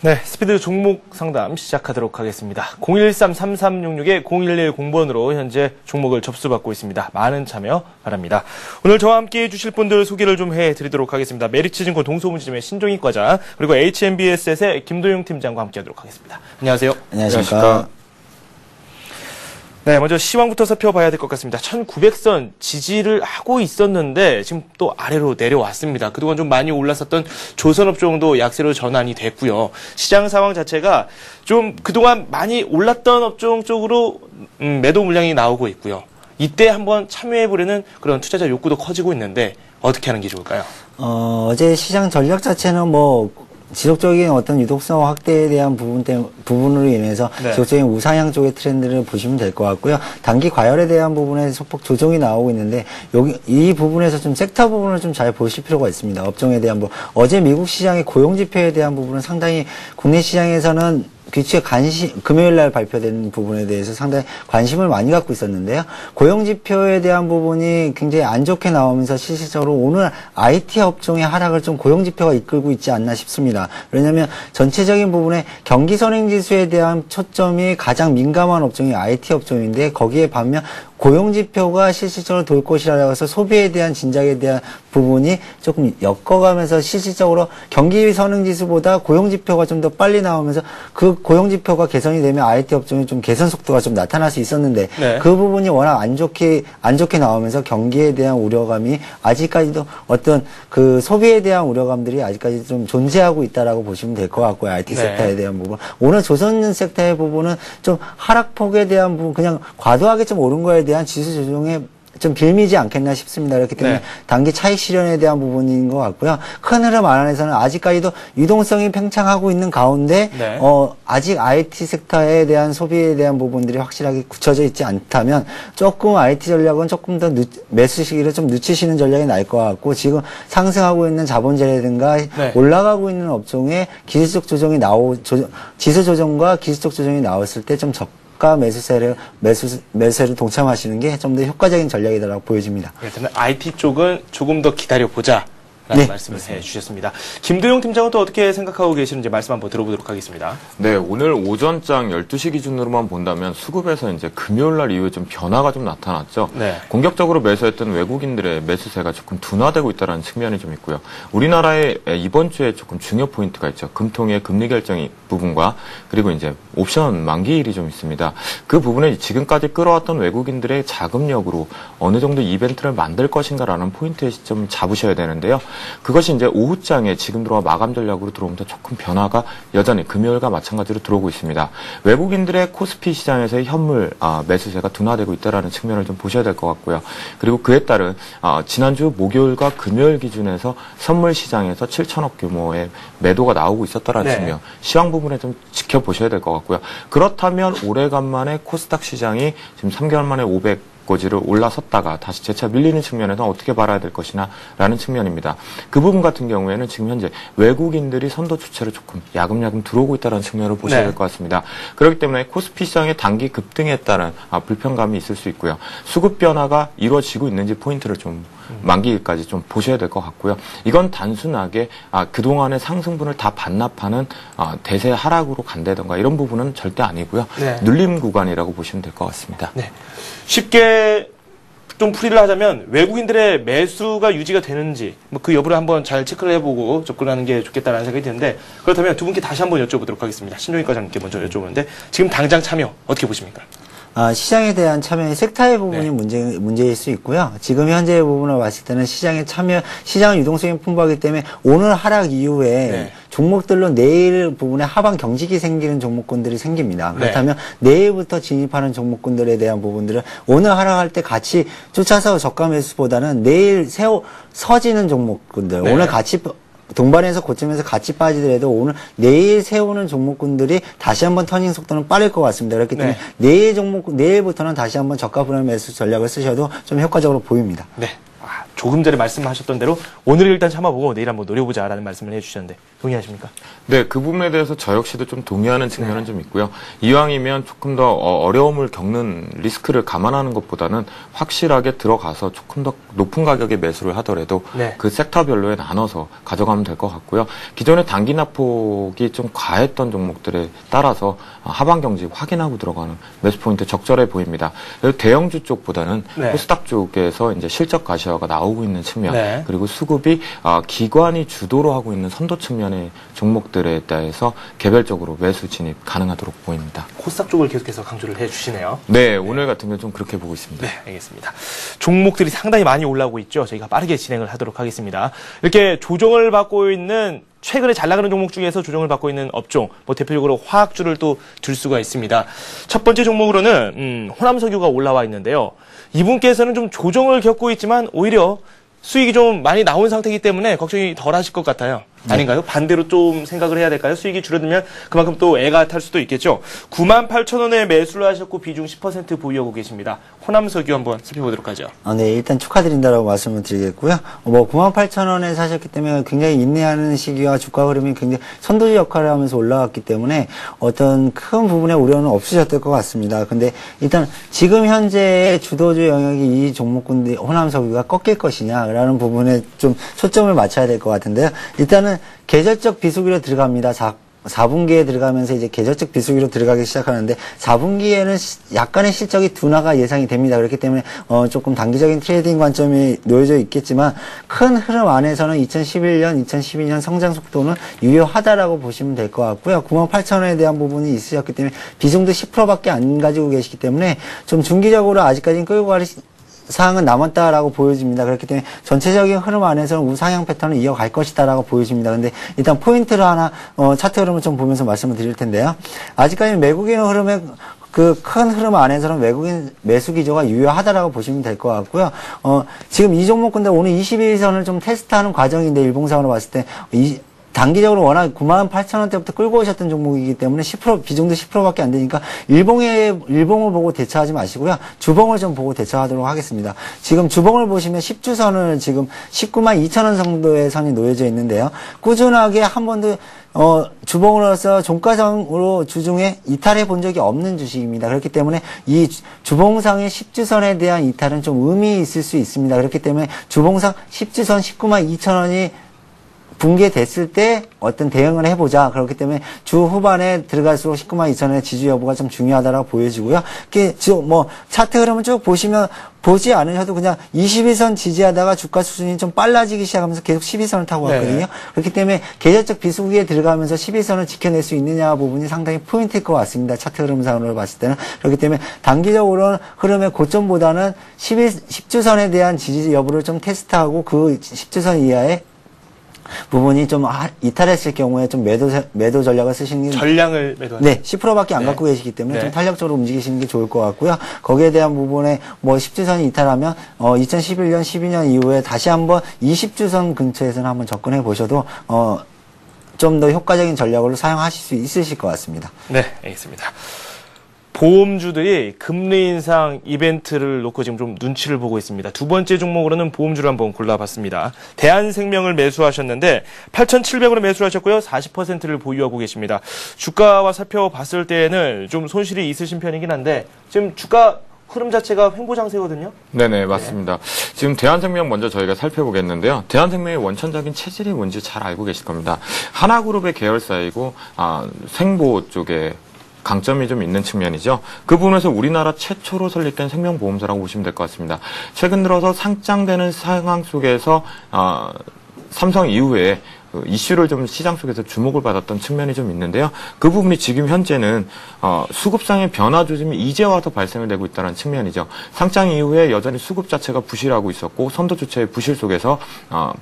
네, 스피드 종목 상담 시작하도록 하겠습니다. 013-3366-0110번으로 현재 종목을 접수받고 있습니다. 많은 참여 바랍니다. 오늘 저와 함께 해주실 분들 소개를 좀 해드리도록 하겠습니다. 메리츠증권 동소문지점의 신종익 과장, 그리고 HMBS의 김도영 팀장과 함께하도록 하겠습니다. 안녕하세요. 안녕하십니까. 네, 먼저 시황부터 살펴봐야 될 것 같습니다. 1900선 지지를 하고 있었는데 지금 또 아래로 내려왔습니다. 그동안 좀 많이 올랐었던 조선업종도 약세로 전환이 됐고요. 시장 상황 자체가 좀 그동안 많이 올랐던 업종 쪽으로 매도 물량이 나오고 있고요. 이때 한번 참여해보려는 그런 투자자 욕구도 커지고 있는데 어떻게 하는 게 좋을까요? 어제 시장 전략 자체는 지속적인 어떤 유동성 확대에 대한 부분으로 인해서 네. 지속적인 우상향 쪽의 트렌드를 보시면 될 것 같고요. 단기 과열에 대한 부분에 소폭 조정이 나오고 있는데 이 부분에서 좀 섹터 부분을 좀 잘 보실 필요가 있습니다. 업종에 대한 어제 미국 시장의 고용 지표에 대한 부분은 상당히 국내 시장에서는 규칙에 금요일 날 발표된 부분에 대해서 상당히 관심을 많이 갖고 있었는데요. 고용지표에 대한 부분이 굉장히 안 좋게 나오면서 실질적으로 오늘 IT 업종의 하락을 좀 고용지표가 이끌고 있지 않나 싶습니다. 왜냐하면 전체적인 부분에 경기선행지수에 대한 초점이 가장 민감한 업종이 IT 업종인데 거기에 반면 고용지표가 실질적으로 돌 것이라고 해서 소비에 대한 진작에 대한 부분이 조금 엮어가면서 실질적으로 경기선행지수보다 고용지표가 좀 더 빨리 나오면서 그 고용지표가 개선이 되면 IT 업종의 좀 개선 속도가 좀 나타날 수 있었는데 네. 그 부분이 워낙 안 좋게 나오면서 경기에 대한 우려감이 아직까지도 어떤 그 소비에 대한 우려감들이 아직까지 좀 존재하고 있다라고 보시면 될 것 같고요. IT 네. 섹터에 대한 부분. 오늘 조선 섹터의 부분은 좀 하락폭에 대한 부분, 그냥 과도하게 좀 오른 거에 대한 지수 조정에 좀 빌미지 않겠나 싶습니다. 그렇기 때문에 네. 단기 차익 실현에 대한 부분인 것 같고요. 큰 흐름 안에서는 아직까지도 유동성이 팽창하고 있는 가운데 네. 아직 IT 섹터에 대한 소비에 대한 부분들이 확실하게 굳혀져 있지 않다면 조금 IT 전략은 조금 더 매수 시기를 좀 늦추시는 전략이 나을 것 같고 지금 상승하고 있는 자본재라든가 네. 올라가고 있는 업종에 기술적 조정이 지수 조정과 기술적 조정이 나왔을 때 좀 매수세를 동참하시는 게 좀 더 효과적인 전략이라고 보여집니다. 일단은 IT 쪽은 조금 더 기다려보자. 라는 네, 말씀을 해주셨습니다. 김도영 팀장은 또 어떻게 생각하고 계시는지 말씀 한번 들어보도록 하겠습니다. 네, 오늘 오전장 12시 기준으로만 본다면 수급에서 이제 금요일 날 이후에 좀 변화가 좀 나타났죠. 네. 공격적으로 매수했던 외국인들의 매수세가 조금 둔화되고 있다는 측면이 좀 있고요. 우리나라의 이번 주에 조금 중요 포인트가 있죠. 금통의 금리 결정 부분과 그리고 이제 옵션 만기일이 좀 있습니다. 그 부분에 지금까지 끌어왔던 외국인들의 자금력으로 어느 정도 이벤트를 만들 것인가라는 포인트에 좀 잡으셔야 되는데요. 그것이 이제 오후장에 지금 들어와 마감 전략으로 들어오면서 조금 변화가 여전히 금요일과 마찬가지로 들어오고 있습니다. 외국인들의 코스피 시장에서의 현물 매수세가 둔화되고 있다는 측면을 좀 보셔야 될 것 같고요. 그리고 그에 따른 지난주 목요일과 금요일 기준에서 선물 시장에서 7천억 규모의 매도가 나오고 있었다는 네. 측면, 시황 부분에 좀 지켜보셔야 될 것 같고요. 그렇다면 오래간만에 코스닥 시장이 지금 3개월 만에 500고지를 올라섰다가 다시 재차 밀리는 측면에서 어떻게 바라야 될 것이나 라는 측면입니다. 그 부분 같은 경우에는 지금 현재 외국인들이 선도 주체로 조금 야금야금 들어오고 있다는 측면을 보셔야 네. 될 것 같습니다. 그렇기 때문에 코스피 시장의 단기 급등에 따른 불편감이 있을 수 있고요. 수급 변화가 이루어지고 있는지 포인트를 좀 만기일까지 좀 보셔야 될 것 같고요. 이건 단순하게 그동안의 상승분을 다 반납하는 대세 하락으로 간다던가 이런 부분은 절대 아니고요. 네. 눌림 구간이라고 보시면 될 것 같습니다. 네. 쉽게 좀 풀이를 하자면 외국인들의 매수가 유지가 되는지 그 여부를 한번 잘 체크를 해보고 접근하는 게 좋겠다는 생각이 드는데 그렇다면 두 분께 다시 한번 여쭤보도록 하겠습니다. 신종익 과장님께 먼저 여쭤보는데 지금 당장 참여 어떻게 보십니까? 시장에 대한 참여의 섹터의 부분이 네. 문제일 수 있고요. 지금 현재의 부분을 봤을 때는 시장의 유동성이 풍부하기 때문에 오늘 하락 이후에 네. 종목들로 내일 부분에 하방 경직이 생기는 종목군들이 생깁니다. 네. 그렇다면 내일부터 진입하는 종목군들에 대한 부분들은 오늘 하락할 때 같이 쫓아서 저가 매수보다는 내일 서지는 종목군들, 네. 오늘 같이 동반해서 고점에서 같이 빠지더라도 내일 세우는 종목군들이 다시 한번 터닝 속도는 빠를 것 같습니다. 그렇기 때문에 네. 내일부터는 다시 한번 저가 분할 매수 전략을 쓰셔도 좀 효과적으로 보입니다. 네. 조금 전에 말씀하셨던 대로 오늘 일단 참아보고 내일 한번 노려보자라는 말씀을 해주셨는데 동의하십니까? 네, 그 부분에 대해서 저 역시도 좀 동의하는 측면은 좀 있고요. 이왕이면 조금 더 어려움을 겪는 리스크를 감안하는 것보다는 확실하게 들어가서 조금 더 높은 가격에 매수를 하더라도 네. 그 섹터별로에 나눠서 가져가면 될 것 같고요. 기존에 단기 낙폭이 좀 과했던 종목들에 따라서 하방 경직 확인하고 들어가는 매수 포인트 적절해 보입니다. 그리고 대형주 쪽보다는 네. 코스닥 쪽에서 이제 실적 가시화가 나오고 있는 측면, 네. 그리고 수급이 기관이 주도로 하고 있는 선도 측면의 종목들에 대해서 개별적으로 매수 진입 가능하도록 보입니다. 코스닥 쪽을 계속해서 강조를 해주시네요. 네, 오늘 같은 경우 좀 그렇게 보고 있습니다. 네, 알겠습니다. 종목들이 상당히 많이 올라오고 있죠. 저희가 빠르게 진행을 하도록 하겠습니다. 이렇게 조정을 받고 있는 최근에 잘 나가는 종목 중에서 조정을 받고 있는 업종, 대표적으로 화학주를 또 들 수가 있습니다. 첫 번째 종목으로는 호남석유가 올라와 있는데요. 이분께서는 좀 조정을 겪고 있지만 오히려 수익이 좀 많이 나온 상태이기 때문에 걱정이 덜 하실 것 같아요. 아닌가요? 반대로 좀 생각을 해야 될까요? 수익이 줄어들면 그만큼 또 애가 탈 수도 있겠죠. 98,000원에 매수를 하셨고 비중 10% 보유하고 계십니다. 호남석유 한번 살펴보도록 하죠. 네, 일단 축하드린다라고 말씀을 드리겠고요. 98,000원에 사셨기 때문에 굉장히 인내하는 시기와 주가 흐름이 굉장히 선도주 역할을 하면서 올라갔기 때문에 어떤 큰 부분의 우려는 없으셨을 것 같습니다. 근데 일단 지금 현재의 주도주 영역이 이 종목군들 호남석유가 꺾일 것이냐라는 부분에 좀 초점을 맞춰야 될 것 같은데요. 일단은 계절적 비수기로 들어갑니다. 4분기에 들어가면서 이제 계절적 비수기로 들어가기 시작하는데 4분기에는 약간의 실적이 둔화가 예상이 됩니다. 그렇기 때문에 조금 단기적인 트레이딩 관점이 놓여져 있겠지만 큰 흐름 안에서는 2011년, 2012년 성장 속도는 유효하다라고 보시면 될 것 같고요. 98,000원에 대한 부분이 있으셨기 때문에 비중도 10%밖에 안 가지고 계시기 때문에 좀 중기적으로 아직까지는 끌고 갈 사항은 남았다라고 보여집니다. 그렇기 때문에 전체적인 흐름 안에서는 우상향 패턴을 이어갈 것이다라고 보여집니다. 근데 일단 포인트를 하나 차트 흐름을 좀 보면서 말씀을 드릴 텐데요. 아직까지는 외국인 흐름의 그 큰 흐름 안에서는 외국인 매수 기조가 유효하다라고 보시면 될 것 같고요. 지금 이 종목군데 오늘 22선을 좀 테스트하는 과정인데 일봉상으로 봤을 때 단기적으로 워낙 98,000원대부터 끌고 오셨던 종목이기 때문에 10% 비중도 10%밖에 안 되니까 일봉을 보고 대처하지 마시고요. 주봉을 좀 보고 대처하도록 하겠습니다. 지금 주봉을 보시면 10주선을 지금 192,000원 정도의 선이 놓여져 있는데요. 꾸준하게 한 번도 주봉으로서 종가상으로 주중에 이탈해 본 적이 없는 주식입니다. 그렇기 때문에 이 주봉상의 10주선에 대한 이탈은 좀 의미 있을 수 있습니다. 그렇기 때문에 주봉상 10주선 192,000원이 붕괴됐을 때 어떤 대응을 해보자. 그렇기 때문에 주 후반에 들어갈수록 192,000원의 지지 여부가 좀 중요하다라고 보여지고요. 차트 흐름을 쭉 보지 않으셔도 그냥 22선 지지하다가 주가 수준이 좀 빨라지기 시작하면서 계속 12선을 타고 왔거든요. 네. 그렇기 때문에 계절적 비수기에 들어가면서 12선을 지켜낼 수 있느냐 부분이 상당히 포인트일 것 같습니다. 차트 흐름상으로 봤을 때는. 그렇기 때문에 단기적으로는 흐름의 고점보다는 10주선에 대한 지지 여부를 좀 테스트하고 그 10주선 이하의 부분이 좀 이탈했을 경우에 좀 매도 전략을 쓰시는 게 전량을 매도하는 네, 10%밖에 안 갖고 계시기 때문에 좀 탄력적으로 움직이시는 게 좋을 것 같고요. 거기에 대한 부분에 10주선이 이탈하면 2011년, 12년 이후에 다시 한번 20주선 근처에서는 한번 접근해 보셔도 좀 더 효과적인 전략으로 사용하실 수 있으실 것 같습니다. 네, 알겠습니다. 보험주들이 금리 인상 이벤트를 놓고 지금 좀 눈치를 보고 있습니다. 두 번째 종목으로는 보험주를 한번 골라봤습니다. 대한생명을 매수하셨는데 8,700원에 매수하셨고요. 40%를 보유하고 계십니다. 주가와 살펴봤을 때에는 좀 손실이 있으신 편이긴 한데 지금 주가 흐름 자체가 횡보장세거든요. 네네, 맞습니다. 지금 대한생명 먼저 저희가 살펴보겠는데요. 대한생명의 원천적인 체질이 뭔지 잘 알고 계실 겁니다. 하나그룹의 계열사이고 생보 쪽에 강점이 좀 있는 측면이죠. 그 부분에서 우리나라 최초로 설립된 생명보험사라고 보시면 될 것 같습니다. 최근 들어서 상장되는 상황 속에서 삼성 이후에 이슈를 좀 시장 속에서 주목을 받았던 측면이 좀 있는데요. 그 부분이 지금 현재는 수급상의 변화 조짐이 이제 와서 발생이 되고 있다는 측면이죠. 상장 이후에 여전히 수급 자체가 부실하고 있었고 선도 주체의 부실 속에서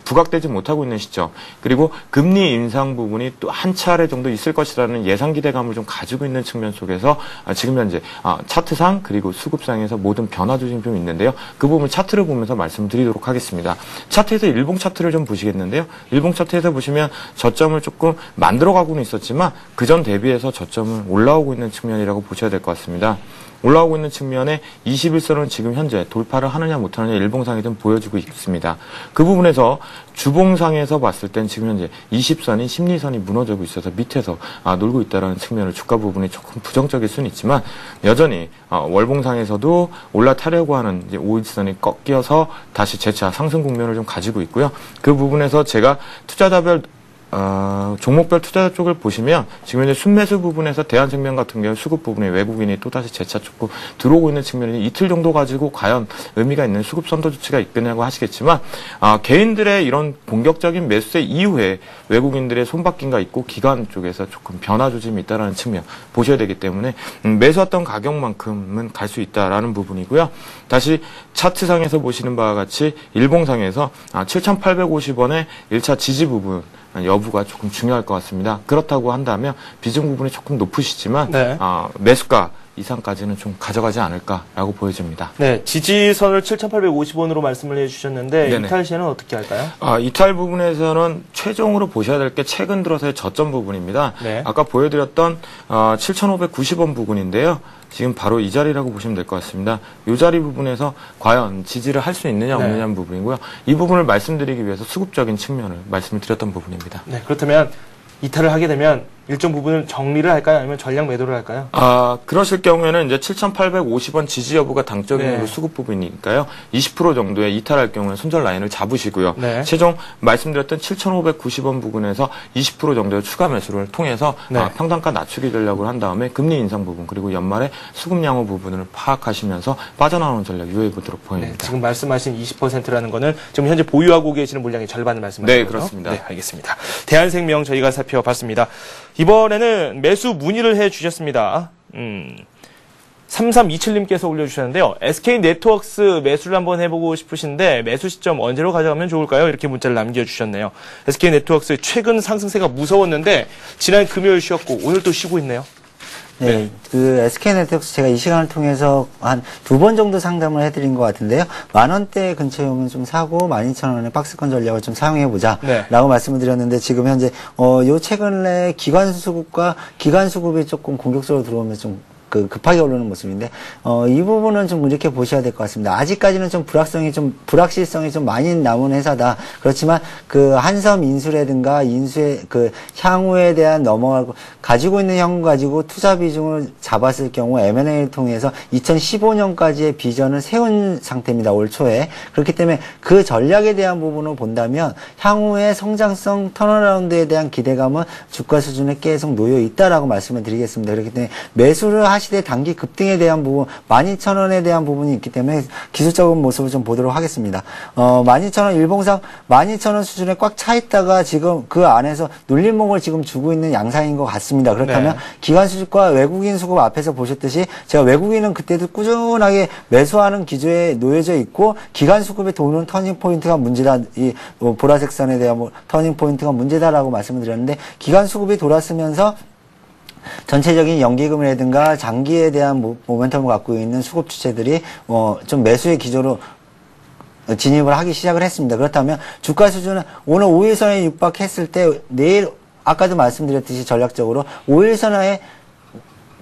부각되지 못하고 있는 시점, 그리고 금리 인상 부분이 또 한 차례 정도 있을 것이라는 예상 기대감을 좀 가지고 있는 측면 속에서 지금 현재 차트상 그리고 수급상에서 모든 변화 조짐이 좀 있는데요. 그 부분 차트를 보면서 말씀드리도록 하겠습니다. 차트에서 일봉 차트를 좀 보시겠는데요. 일봉 차트에서 보시면 저점을 조금 만들어가고는 있었지만 그전 대비해서 저점은 올라오고 있는 측면이라고 보셔야 될 것 같습니다. 올라오고 있는 측면에 21선은 지금 현재 돌파를 하느냐 못하느냐 일봉상에 좀 보여주고 있습니다. 그 부분에서 주봉상에서 봤을 땐 지금 현재 20선이 심리선이 무너지고 있어서 밑에서 놀고 있다는 측면을 주가 부분이 조금 부정적일 수는 있지만 여전히 월봉상에서도 올라타려고 하는 이제 5일선이 꺾여서 다시 재차 상승 국면을 좀 가지고 있고요. 그 부분에서 제가 투자자별 종목별 투자 쪽을 보시면 지금 현재 순매수 부분에서 대한생명 같은 경우 수급 부분에 외국인이 또다시 재차 조금 들어오고 있는 측면이 이틀 정도 가지고 과연 의미가 있는 수급 선도 조치가 있겠냐고 하시겠지만 개인들의 이런 공격적인 매수세 이후에 외국인들의 손바뀜가 있고 기관 쪽에서 조금 변화 조짐이 있다라는 측면 보셔야 되기 때문에 매수했던 가격만큼은 갈 수 있다라는 부분이고요. 다시 차트상에서 보시는 바와 같이 일봉상에서 7,850원의 1차 지지 부분 여부가 조금 중요할 것 같습니다. 그렇다고 한다면 비중 부분이 조금 높으시지만 매수가 이상까지는 좀 가져가지 않을까라고 보여집니다. 네, 지지선을 7,850원으로 말씀을 해주셨는데 네네. 이탈 시에는 어떻게 할까요? 이탈 부분에서는 최종으로 보셔야 될 게 최근 들어서의 저점 부분입니다. 네. 아까 보여드렸던 7,590원 부분인데요. 지금 바로 이 자리라고 보시면 될 것 같습니다. 이 자리 부분에서 과연 지지를 할 수 있느냐 네. 없느냐는 부분이고요. 이 부분을 말씀드리기 위해서 수급적인 측면을 말씀을 드렸던 부분입니다. 네, 그렇다면 이탈을 하게 되면 일정 부분을 정리를 할까요? 아니면 전량 매도를 할까요? 그러실 경우에는 이제 7,850원 지지 여부가 당적인 네. 그 수급 부분이니까요. 20% 정도의 이탈할 경우에 손절 라인을 잡으시고요. 네. 최종 말씀드렸던 7,590원 부근에서 20% 정도의 추가 매수를 통해서 네. 평단가 낮추기 전략을 한 다음에 금리 인상 부분 그리고 연말에 수급 양호 부분을 파악하시면서 빠져나오는 전략 유효해 보도록 보입니다. 네, 지금 말씀하신 20%라는 거는 지금 현재 보유하고 계시는 물량의 절반을 말씀하시는 네, 거죠? 그렇습니다. 네, 알겠습니다. 대한생명 저희가 살펴봤습니다. 이번에는 매수 문의를 해주셨습니다. 3327님께서 올려주셨는데요. SK네트워크스 매수를 한번 해보고 싶으신데 매수 시점 언제로 가져가면 좋을까요? 이렇게 문자를 남겨주셨네요. SK네트워크스의 최근 상승세가 무서웠는데 지난 금요일 쉬었고 오늘 또 쉬고 있네요. 네, 그 SK네트워크스 제가 이 시간을 통해서 한 2번 정도 상담을 해드린 것 같은데요. 10,000원대 근처용은 좀 사고 12,000원의 박스권 전략을 좀 사용해보자 네. 라고 말씀을 드렸는데 지금 현재 요 최근에 기관 수급이 조금 공격적으로 들어오면서 좀 급하게 오르는 모습인데, 이 부분은 좀 이렇게 보셔야 될 것 같습니다. 아직까지는 좀 불확실성이 좀 많이 남은 회사다. 그렇지만, 한섬 인수라든가, 향후에 대한 가지고 있는 현금 가지고 투자 비중을 잡았을 경우 M&A를 통해서 2015년까지의 비전을 세운 상태입니다. 올 초에. 그렇기 때문에 그 전략에 대한 부분을 본다면, 향후의 성장성 턴어라운드에 대한 기대감은 주가 수준에 계속 놓여 있다라고 말씀을 드리겠습니다. 그렇기 때문에 매수를 하시되 단기 급등에 대한 부분, 12,000원에 대한 부분이 있기 때문에 기술적인 모습을 좀 보도록 하겠습니다. 12,000원, 일봉상 12,000원 수준에 꽉 차 있다가 지금 그 안에서 눌림목을 지금 주고 있는 양상인 것 같습니다. 그렇다면 네. 기관 수급과 외국인 수급 앞에서 보셨듯이 제가 외국인은 그때도 꾸준하게 매수하는 기조에 놓여져 있고 기관 수급에 도는 터닝 포인트가 문제다. 이 보라색 선에 대한 터닝 포인트가 문제다라고 말씀을 드렸는데 기관 수급이 돌았으면서 전체적인 연기금이라든가 장기에 대한 모멘텀을 갖고 있는 수급 주체들이 좀 매수의 기조로 진입을 하기 시작을 했습니다. 그렇다면 주가 수준은 오늘 5일선에 육박했을 때 내일 아까도 말씀드렸듯이 전략적으로 5일선에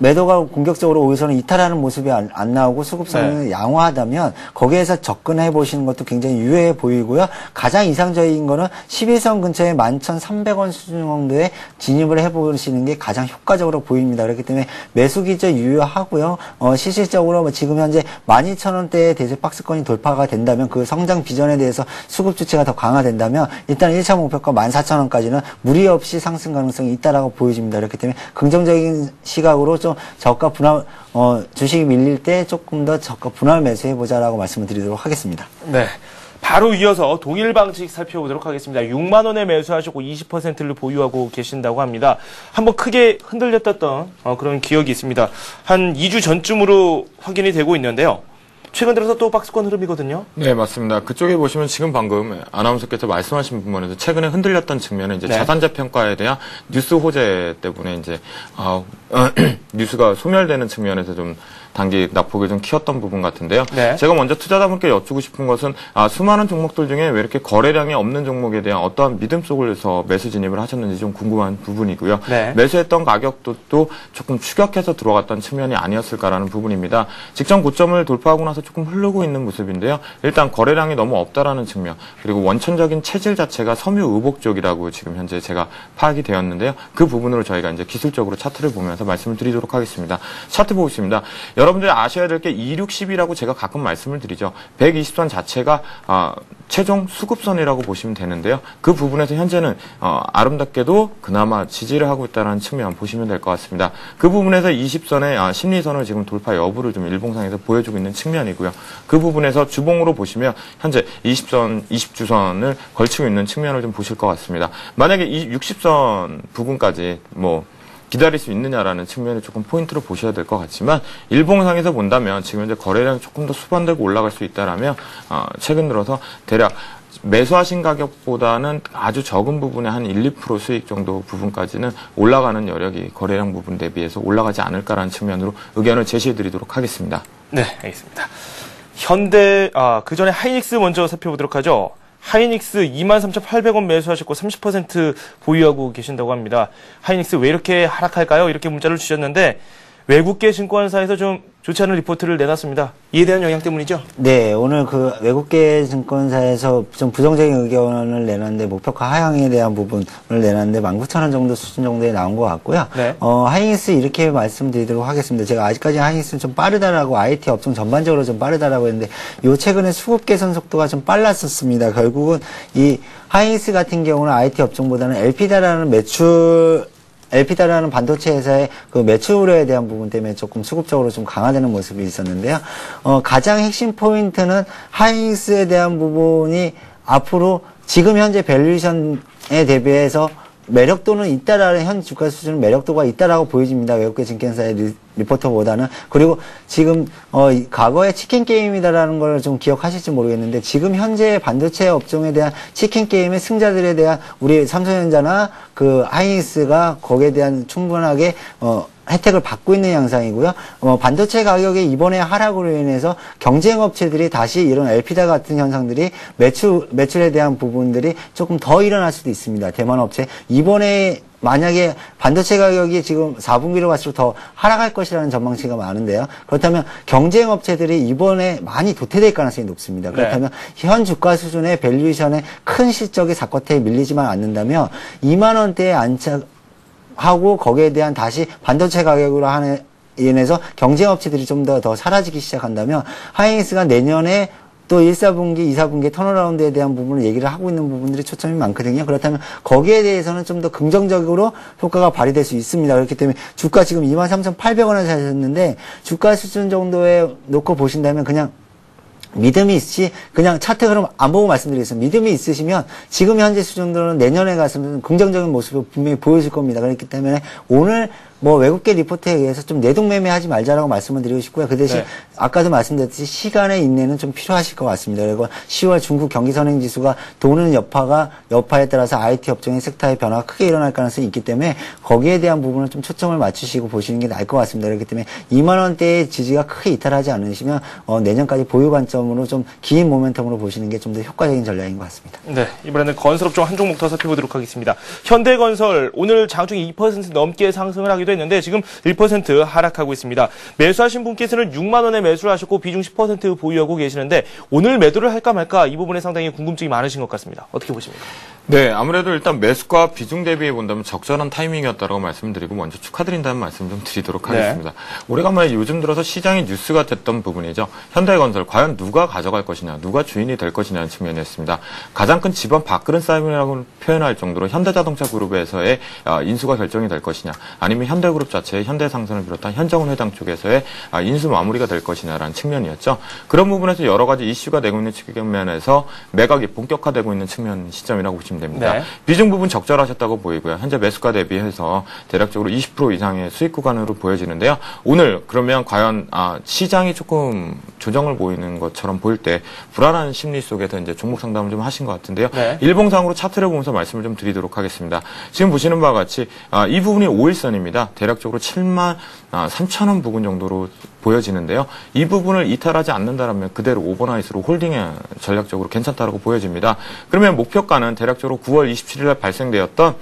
매도가 공격적으로 5일선을 이탈하는 모습이 안 나오고 수급성이 네. 양호하다면 거기에서 접근해 보시는 것도 굉장히 유효해 보이고요. 가장 이상적인 거는 11선 근처에 11,300원 수준 정도에 진입을 해 보시는 게 가장 효과적으로 보입니다. 그렇기 때문에 매수 기저 유효하고요. 실질적으로 지금 현재 12,000원대에 대세 박스권이 돌파가 된다면 그 성장 비전에 대해서 수급 주체가 더 강화된다면 일단 1차 목표가 14,000원까지는 무리 없이 상승 가능성이 있다라고 보여집니다. 그렇기 때문에 긍정적인 시각으로 좀 저가 분할 주식이 밀릴 때 조금 더 저가 분할 매수해보자라고 말씀을 드리도록 하겠습니다. 네. 바로 이어서 동일 방식 살펴보도록 하겠습니다. 6만 원에 매수하시고 20%를 보유하고 계신다고 합니다. 한번 크게 흔들렸던 그런 기억이 있습니다. 한 2주 전쯤으로 확인이 되고 있는데요. 최근 들어서 또 박스권 흐름이거든요. 네, 맞습니다. 그쪽에 보시면 지금 방금 아나운서께서 말씀하신 부분에서 최근에 흔들렸던 측면은 이제 네. 자산재 평가에 대한 뉴스 호재 때문에 이제 뉴스가 소멸되는 측면에서 좀 단기 낙폭을 좀 키웠던 부분 같은데요. 네. 제가 먼저 투자자분께 여쭈고 싶은 것은 수많은 종목들 중에 왜 이렇게 거래량이 없는 종목에 대한 어떠한 믿음 속에서 매수 진입을 하셨는지 좀 궁금한 부분이고요. 네. 매수했던 가격도 또 조금 추격해서 들어갔던 측면이 아니었을까라는 부분입니다. 직전 고점을 돌파하고 나서 조금 흐르고 있는 모습인데요. 일단 거래량이 너무 없다라는 측면, 그리고 원천적인 체질 자체가 섬유 의복 쪽이라고 지금 현재 제가 파악이 되었는데요. 그 부분으로 저희가 이제 기술적으로 차트를 보면서 말씀을 드리도록 하겠습니다. 차트 보고 있습니다. 여러분들이 아셔야 될 게 2610이라고 제가 가끔 말씀을 드리죠. 120선 자체가 최종 수급선이라고 보시면 되는데요. 그 부분에서 현재는 아름답게도 그나마 지지를 하고 있다는 측면 보시면 될 것 같습니다. 그 부분에서 20선의 심리선을 지금 돌파 여부를 좀 일봉상에서 보여주고 있는 측면이고요. 그 부분에서 주봉으로 보시면 현재 20주선을 걸치고 있는 측면을 좀 보실 것 같습니다. 만약에 이 60선 부근까지 기다릴 수 있느냐라는 측면을 조금 포인트로 보셔야 될 것 같지만 일봉상에서 본다면 지금 현재 거래량이 조금 더 수반되고 올라갈 수 있다라면 최근 들어서 대략 매수하신 가격보다는 아주 적은 부분의 한 1, 2% 수익 정도 부분까지는 올라가는 여력이 거래량 부분 대비해서 올라가지 않을까라는 측면으로 의견을 제시해 드리도록 하겠습니다. 네, 알겠습니다. 현대, 그 전에 하이닉스 먼저 살펴보도록 하죠. 하이닉스 23,800원 매수하셨고 30% 보유하고 계신다고 합니다. 하이닉스 왜 이렇게 하락할까요? 이렇게 문자를 주셨는데 외국계 증권사에서 좀 좋지 않은 리포트를 내놨습니다. 이에 대한 영향 때문이죠? 네, 오늘 그 외국계 증권사에서 좀 부정적인 의견을 내놨는데 목표가 하향에 대한 부분을 내놨는데 19,000원 정도 수준 정도에 나온 것 같고요. 네. 하이닉스 이렇게 말씀드리도록 하겠습니다. 제가 아직까지 하이닉스는 좀 빠르다라고 IT 업종 전반적으로 좀 빠르다라고 했는데 요 최근에 수급 개선 속도가 좀 빨랐었습니다. 결국은 이 하이닉스 같은 경우는 IT 업종보다는 엘피다라는 반도체 회사의 그 매출 우려에 대한 부분 때문에 조금 수급적으로 좀 강화되는 모습이 있었는데요. 가장 핵심 포인트는 하이닉스에 대한 부분이 앞으로 지금 현재 밸류에이션에 대비해서 매력도는 있다라는 현 주가 수준은 매력도가 있다라고 보여집니다. 외국계 증권사의 리포터보다는. 그리고 지금 과거에 치킨 게임이다라는 걸 좀 기억하실지 모르겠는데 지금 현재 반도체 업종에 대한 치킨 게임의 승자들에 대한 우리 삼성전자나 그 하이닉스가 거기에 대한 충분하게 혜택을 받고 있는 양상이고요. 반도체 가격의 이번에 하락으로 인해서 경쟁업체들이 다시 이런 엘피다 같은 현상들이 매출에 대한 부분들이 조금 더 일어날 수도 있습니다. 대만 업체. 이번에 만약에 반도체 가격이 지금 4분기로 갈수록 더 하락할 것이라는 전망치가 많은데요. 그렇다면 경쟁업체들이 이번에 많이 도태될 가능성이 높습니다. 그렇다면 현 주가 수준의 밸류에이션의 큰 실적의 사과태에 밀리지만 않는다면 2만 원대에 안착하고 거기에 대한 다시 반도체 가격으로 인해서 경쟁업체들이 좀 더 사라지기 시작한다면 하이닉스가 내년에 또 1, 4분기, 2, 4분기 턴어라운드에 대한 부분을 얘기를 하고 있는 부분들이 초점이 많거든요. 그렇다면 거기에 대해서는 좀 더 긍정적으로 효과가 발휘될 수 있습니다. 그렇기 때문에 주가 지금 23,800원을 사셨는데 주가 수준 정도에 놓고 보신다면 그냥 믿음이 있지 그냥 차트 흐름 안 보고 말씀드리겠습니다. 믿음이 있으시면 지금 현재 수준으로는 내년에 가서는 긍정적인 모습을 분명히 보여줄 겁니다. 그렇기 때문에 오늘 외국계 리포트에 의해서 좀 내동매매하지 말자라고 말씀을 드리고 싶고요. 그 대신 아까도 말씀드렸듯이 시간의 인내는 좀 필요하실 것 같습니다. 그리고 10월 중국 경기선행지수가 도는 여파에 따라서 IT 업종의 섹터의 변화가 크게 일어날 가능성이 있기 때문에 거기에 대한 부분을 좀 초점을 맞추시고 보시는 게 나을 것 같습니다. 그렇기 때문에 2만 원대의 지지가 크게 이탈하지 않으시면 내년까지 보유 관점으로 좀 긴 모멘텀으로 보시는 게 좀 더 효과적인 전략인 것 같습니다. 네, 이번에는 건설업종 한 종목 더 살펴보도록 하겠습니다. 현대건설 오늘 장중에 2% 넘게 상승을 하기도 했는데 지금 1% 하락하고 있습니다. 매수하신 분께서는 6만 원에 매수를 하셨고 비중 10% 보유하고 계시는데 오늘 매도를 할까 말까 이 부분에 상당히 궁금증이 많으신 것 같습니다. 어떻게 보십니까? 네, 아무래도 일단 매수가 비중 대비해 본다면 적절한 타이밍이었다고 말씀드리고 먼저 축하드린다는 말씀 좀 드리도록 하겠습니다. 오래간만에 요즘 들어서 시장이 뉴스가 됐던 부분이죠. 현대건설 과연 누가 가져갈 것이냐, 누가 주인이 될 것이냐는 측면이었습니다. 가장 큰 집안 밥그릇 싸움이라고 표현할 정도로 현대자동차 그룹에서의 인수가 결정이 될 것이냐, 아니면 현대그룹 자체의 현대상선을 비롯한 현정훈 회장 쪽에서의 인수 마무리가 될 것이냐라는 측면이었죠. 그런 부분에서 여러 가지 이슈가 되고 있는 측면에서 매각이 본격화되고 있는 시점이라고 보시면 됩니다. 네. 비중 부분 적절하셨다고 보이고요. 현재 매수가 대비해서 대략적으로 20% 이상의 수익 구간으로 보여지는데요. 오늘 그러면 과연 시장이 조금 조정을 보이는 것처럼 보일 때 불안한 심리 속에서 이제 종목 상담을 좀 하신 것 같은데요. 네. 일봉상으로 차트를 보면서 말씀을 좀 드리도록 하겠습니다. 지금 보시는 바와 같이 이 부분이 5일선입니다. 대략적으로 7만 3천원 부근 정도로 보여지는데요. 이 부분을 이탈하지 않는다면 그대로 오버나잇으로 홀딩에 전략적으로 괜찮다고 보여집니다. 그러면 목표가는 대략적으로 9월 27일 날 발생되었던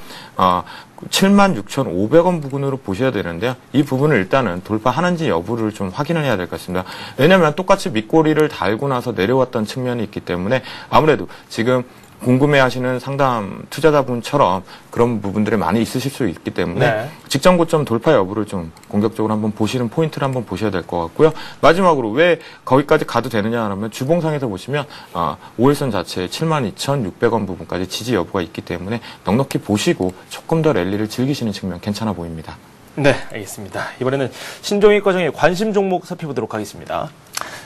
76,500원 부근으로 보셔야 되는데요. 이 부분을 일단은 돌파하는지 여부를 좀 확인을 해야 될 것 같습니다. 왜냐하면 똑같이 밑꼬리를 달고 나서 내려왔던 측면이 있기 때문에 아무래도 지금 궁금해하시는 상담 투자자분처럼 그런 부분들이 많이 있으실 수 있기 때문에 직전 고점 돌파 여부를 좀 공격적으로 한번 보시는 포인트를 한번 보셔야 될 것 같고요. 마지막으로 왜 거기까지 가도 되느냐 하면 주봉상에서 보시면 5일선 자체에 72,600원 부분까지 지지 여부가 있기 때문에 넉넉히 보시고 조금 더 랠리를 즐기시는 측면 괜찮아 보입니다. 네, 알겠습니다. 이번에는 신종익 과정의 관심 종목 살펴보도록 하겠습니다.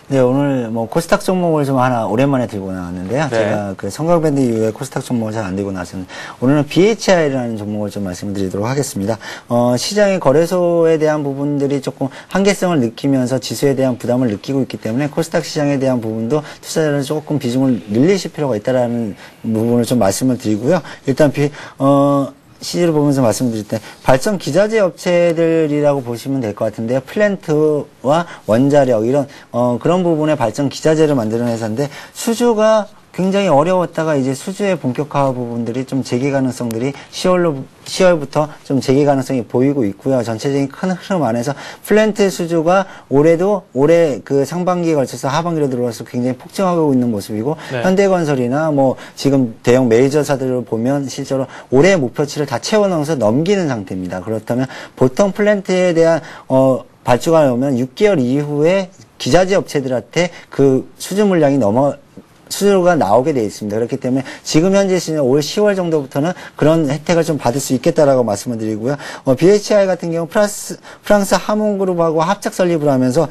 네, 오늘 코스닥 종목을 좀 하나 오랜만에 들고 나왔는데요. 제가 그 성곽밴드 이후에 코스닥 종목을 잘 안 들고 나왔는데 오늘은 BHI라는 종목을 좀 말씀을 드리도록 하겠습니다. 시장의 거래소에 대한 부분들이 조금 한계성을 느끼면서 지수에 대한 부담을 느끼고 있기 때문에 코스닥 시장에 대한 부분도 투자자는 조금 비중을 늘리실 필요가 있다라는 부분을 좀 말씀을 드리고요. 일단 CG를 보면서 말씀드릴 때 발전 기자재 업체들이라고 보시면 될 것 같은데요. 플랜트와 원자력 이런 그런 부분의 발전 기자재를 만드는 회사인데 수주가 굉장히 어려웠다가 이제 수주의 본격화 부분들이 좀 재개 가능성들이 10월부터 좀 재개 가능성이 보이고 있고요. 전체적인 큰 흐름 안에서 플랜트 수주가 올해 그 상반기에 걸쳐서 하반기로 들어와서 굉장히 폭증하고 있는 모습이고 네. 현대건설이나 뭐 지금 대형 메이저사들을 보면 실제로 올해 목표치를 다 채워넣어서 넘기는 상태입니다. 그렇다면 보통 플랜트에 대한 발주가 오면 6개월 이후에 기자재 업체들한테 그 수주 물량이 수주가 나오게 돼 있습니다. 그렇기 때문에 지금 현재 시는 올 10월 정도부터는 그런 혜택을 좀 받을 수 있겠다라고 말씀을 드리고요. BHI 같은 경우 프랑스 하몬그룹하고 합작 설립을 하면서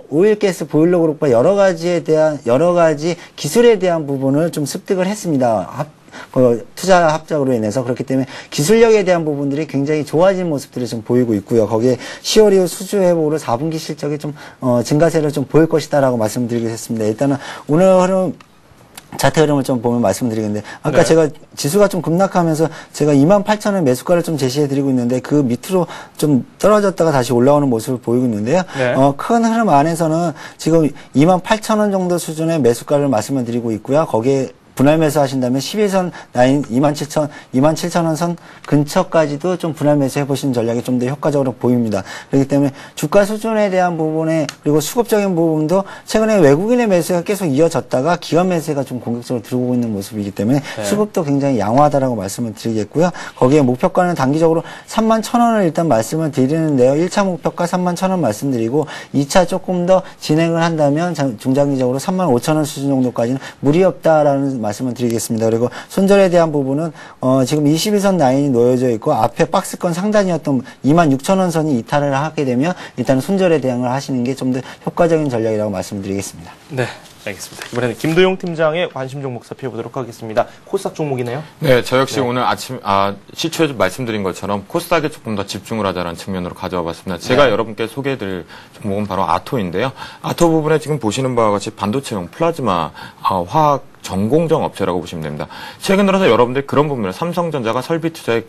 오일가스 보일러 그룹과 여러 가지 기술에 대한 부분을 좀 습득을 했습니다. 투자 합작으로 인해서. 그렇기 때문에 기술력에 대한 부분들이 굉장히 좋아진 모습들이 좀 보이고 있고요. 거기에 10월 이후 수주 회복으로 4분기 실적이 좀 증가세를 좀 보일 것이다라고 말씀드리겠습니다. 일단은 오늘 차트 흐름을 좀 보면 말씀드리겠는데 아까 네. 제가 지수가 좀 급락하면서 제가 28,000원 매수가를 좀 제시해드리고 있는데 그 밑으로 좀 떨어졌다가 다시 올라오는 모습을 보이고 있는데요. 네. 큰 흐름 안에서는 지금 28,000원 정도 수준의 매수가를 말씀을 드리고 있고요. 거기에 분할 매수 하신다면 11선 라인 27,000원 선 근처까지도 좀 분할 매수 해보시는 전략이 좀 더 효과적으로 보입니다. 그렇기 때문에 주가 수준에 대한 부분에 그리고 수급적인 부분도 최근에 외국인의 매수가 계속 이어졌다가 기관 매수가 좀 공격적으로 들어오고 있는 모습이기 때문에 네. 수급도 굉장히 양호하다라고 말씀을 드리겠고요. 거기에 목표가는 단기적으로 31,000원을 일단 말씀을 드리는데요. 1차 목표가 31,000원 말씀드리고 2차 조금 더 진행을 한다면 중장기적으로 35,000원 수준 정도까지는 무리 없다라는 말씀을 드리겠습니다. 그리고 손절에 대한 부분은 지금 21선 라인이 놓여져 있고 앞에 박스권 상단이었던 26,000원 선이 이탈을 하게 되면 일단은 손절에 대응을 하시는 게 좀 더 효과적인 전략이라고 말씀드리겠습니다. 네, 알겠습니다. 이번에는 김도용 팀장의 관심 종목 살펴보도록 하겠습니다. 코스닥 종목이네요. 네, 저 역시 오늘 시초에 말씀드린 것처럼 코스닥에 조금 더 집중을 하자는 측면으로 가져와 봤습니다. 제가 여러분께 소개해드릴 종목은 바로 아토인데요. 아토 부분에 지금 보시는 바와 같이 반도체용 플라즈마 화학 전공정 업체라고 보시면 됩니다. 최근 들어서 여러분들 그런 부분을 삼성전자가 설비 투자에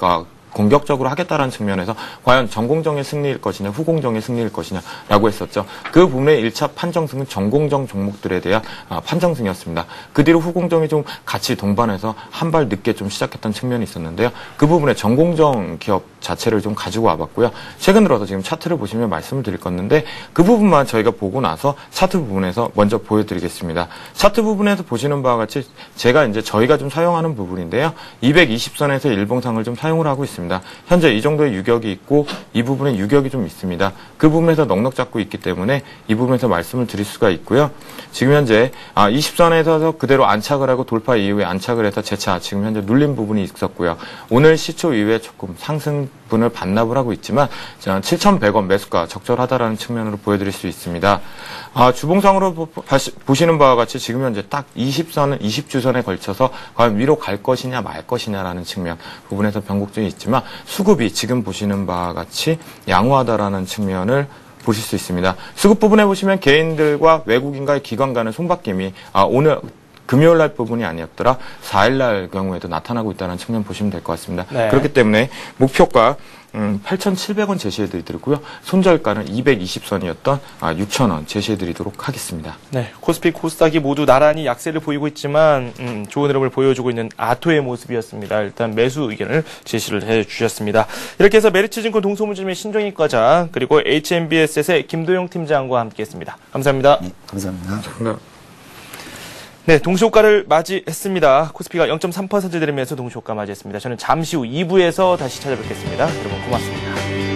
공격적으로 하겠다라는 측면에서 과연 전공정의 승리일 것이냐 후공정의 승리일 것이냐라고 했었죠. 그 부분의 1차 판정승은 전공정 종목들에 대한 판정승이었습니다. 그 뒤로 후공정이 좀 같이 동반해서 한 발 늦게 좀 시작했던 측면이 있었는데요. 그 부분에 전공정 기업 자체를 좀 가지고 와봤고요. 최근 들어서 지금 차트를 보시면 말씀을 드릴 건데 그 부분만 저희가 보고 나서 차트 부분에서 먼저 보여드리겠습니다. 차트 부분에서 보시는 바와 같이 저희가 좀 사용하는 부분인데요. 220선에서 일봉상을 좀 사용을 하고 있습니다. 현재 이 정도의 유격이 있고 이 부분에 유격이 좀 있습니다. 그 부분에서 넉넉 잡고 있기 때문에 이 부분에서 말씀을 드릴 수가 있고요. 지금 현재 20선에서 그대로 안착을 하고 돌파 이후에 안착을 해서 재차 지금 현재 눌린 부분이 있었고요. 오늘 시초 이후에 조금 상승분을 반납을 하고 있지만 7,100원 매수가 적절하다라는 측면으로 보여드릴 수 있습니다. 주봉상으로 보시는 바와 같이 지금 현재 딱 20주선에 걸쳐서 과연 위로 갈 것이냐 말 것이냐라는 측면 부분에서 변곡점이 있지만 수급이 지금 보시는 바와 같이 양호하다라는 측면을 보실 수 있습니다. 수급 부분에 보시면 개인들과 외국인과의 기관 간의 손바뀜이 오늘 금요일 날 부분이 아니었더라 4일 날 경우에도 나타나고 있다는 측면 보시면 될 것 같습니다. 네. 그렇기 때문에 목표가 8,700원 제시해드리고요. 손절가는 220선이었던 6,000원 제시해드리도록 하겠습니다. 네, 코스피, 코스닥이 모두 나란히 약세를 보이고 있지만 좋은 흐름을 보여주고 있는 아토의 모습이었습니다. 일단 매수 의견을 제시를 해주셨습니다. 이렇게 해서 메리츠증권 동소문증의 신종익과장 그리고 HNBS의 김도용 팀장과 함께했습니다. 감사합니다. 네, 감사합니다. 네, 동시호가를 맞이했습니다. 코스피가 0.3% 내리면서 동시호가 맞이했습니다. 저는 잠시 후 2부에서 다시 찾아뵙겠습니다. 여러분 고맙습니다.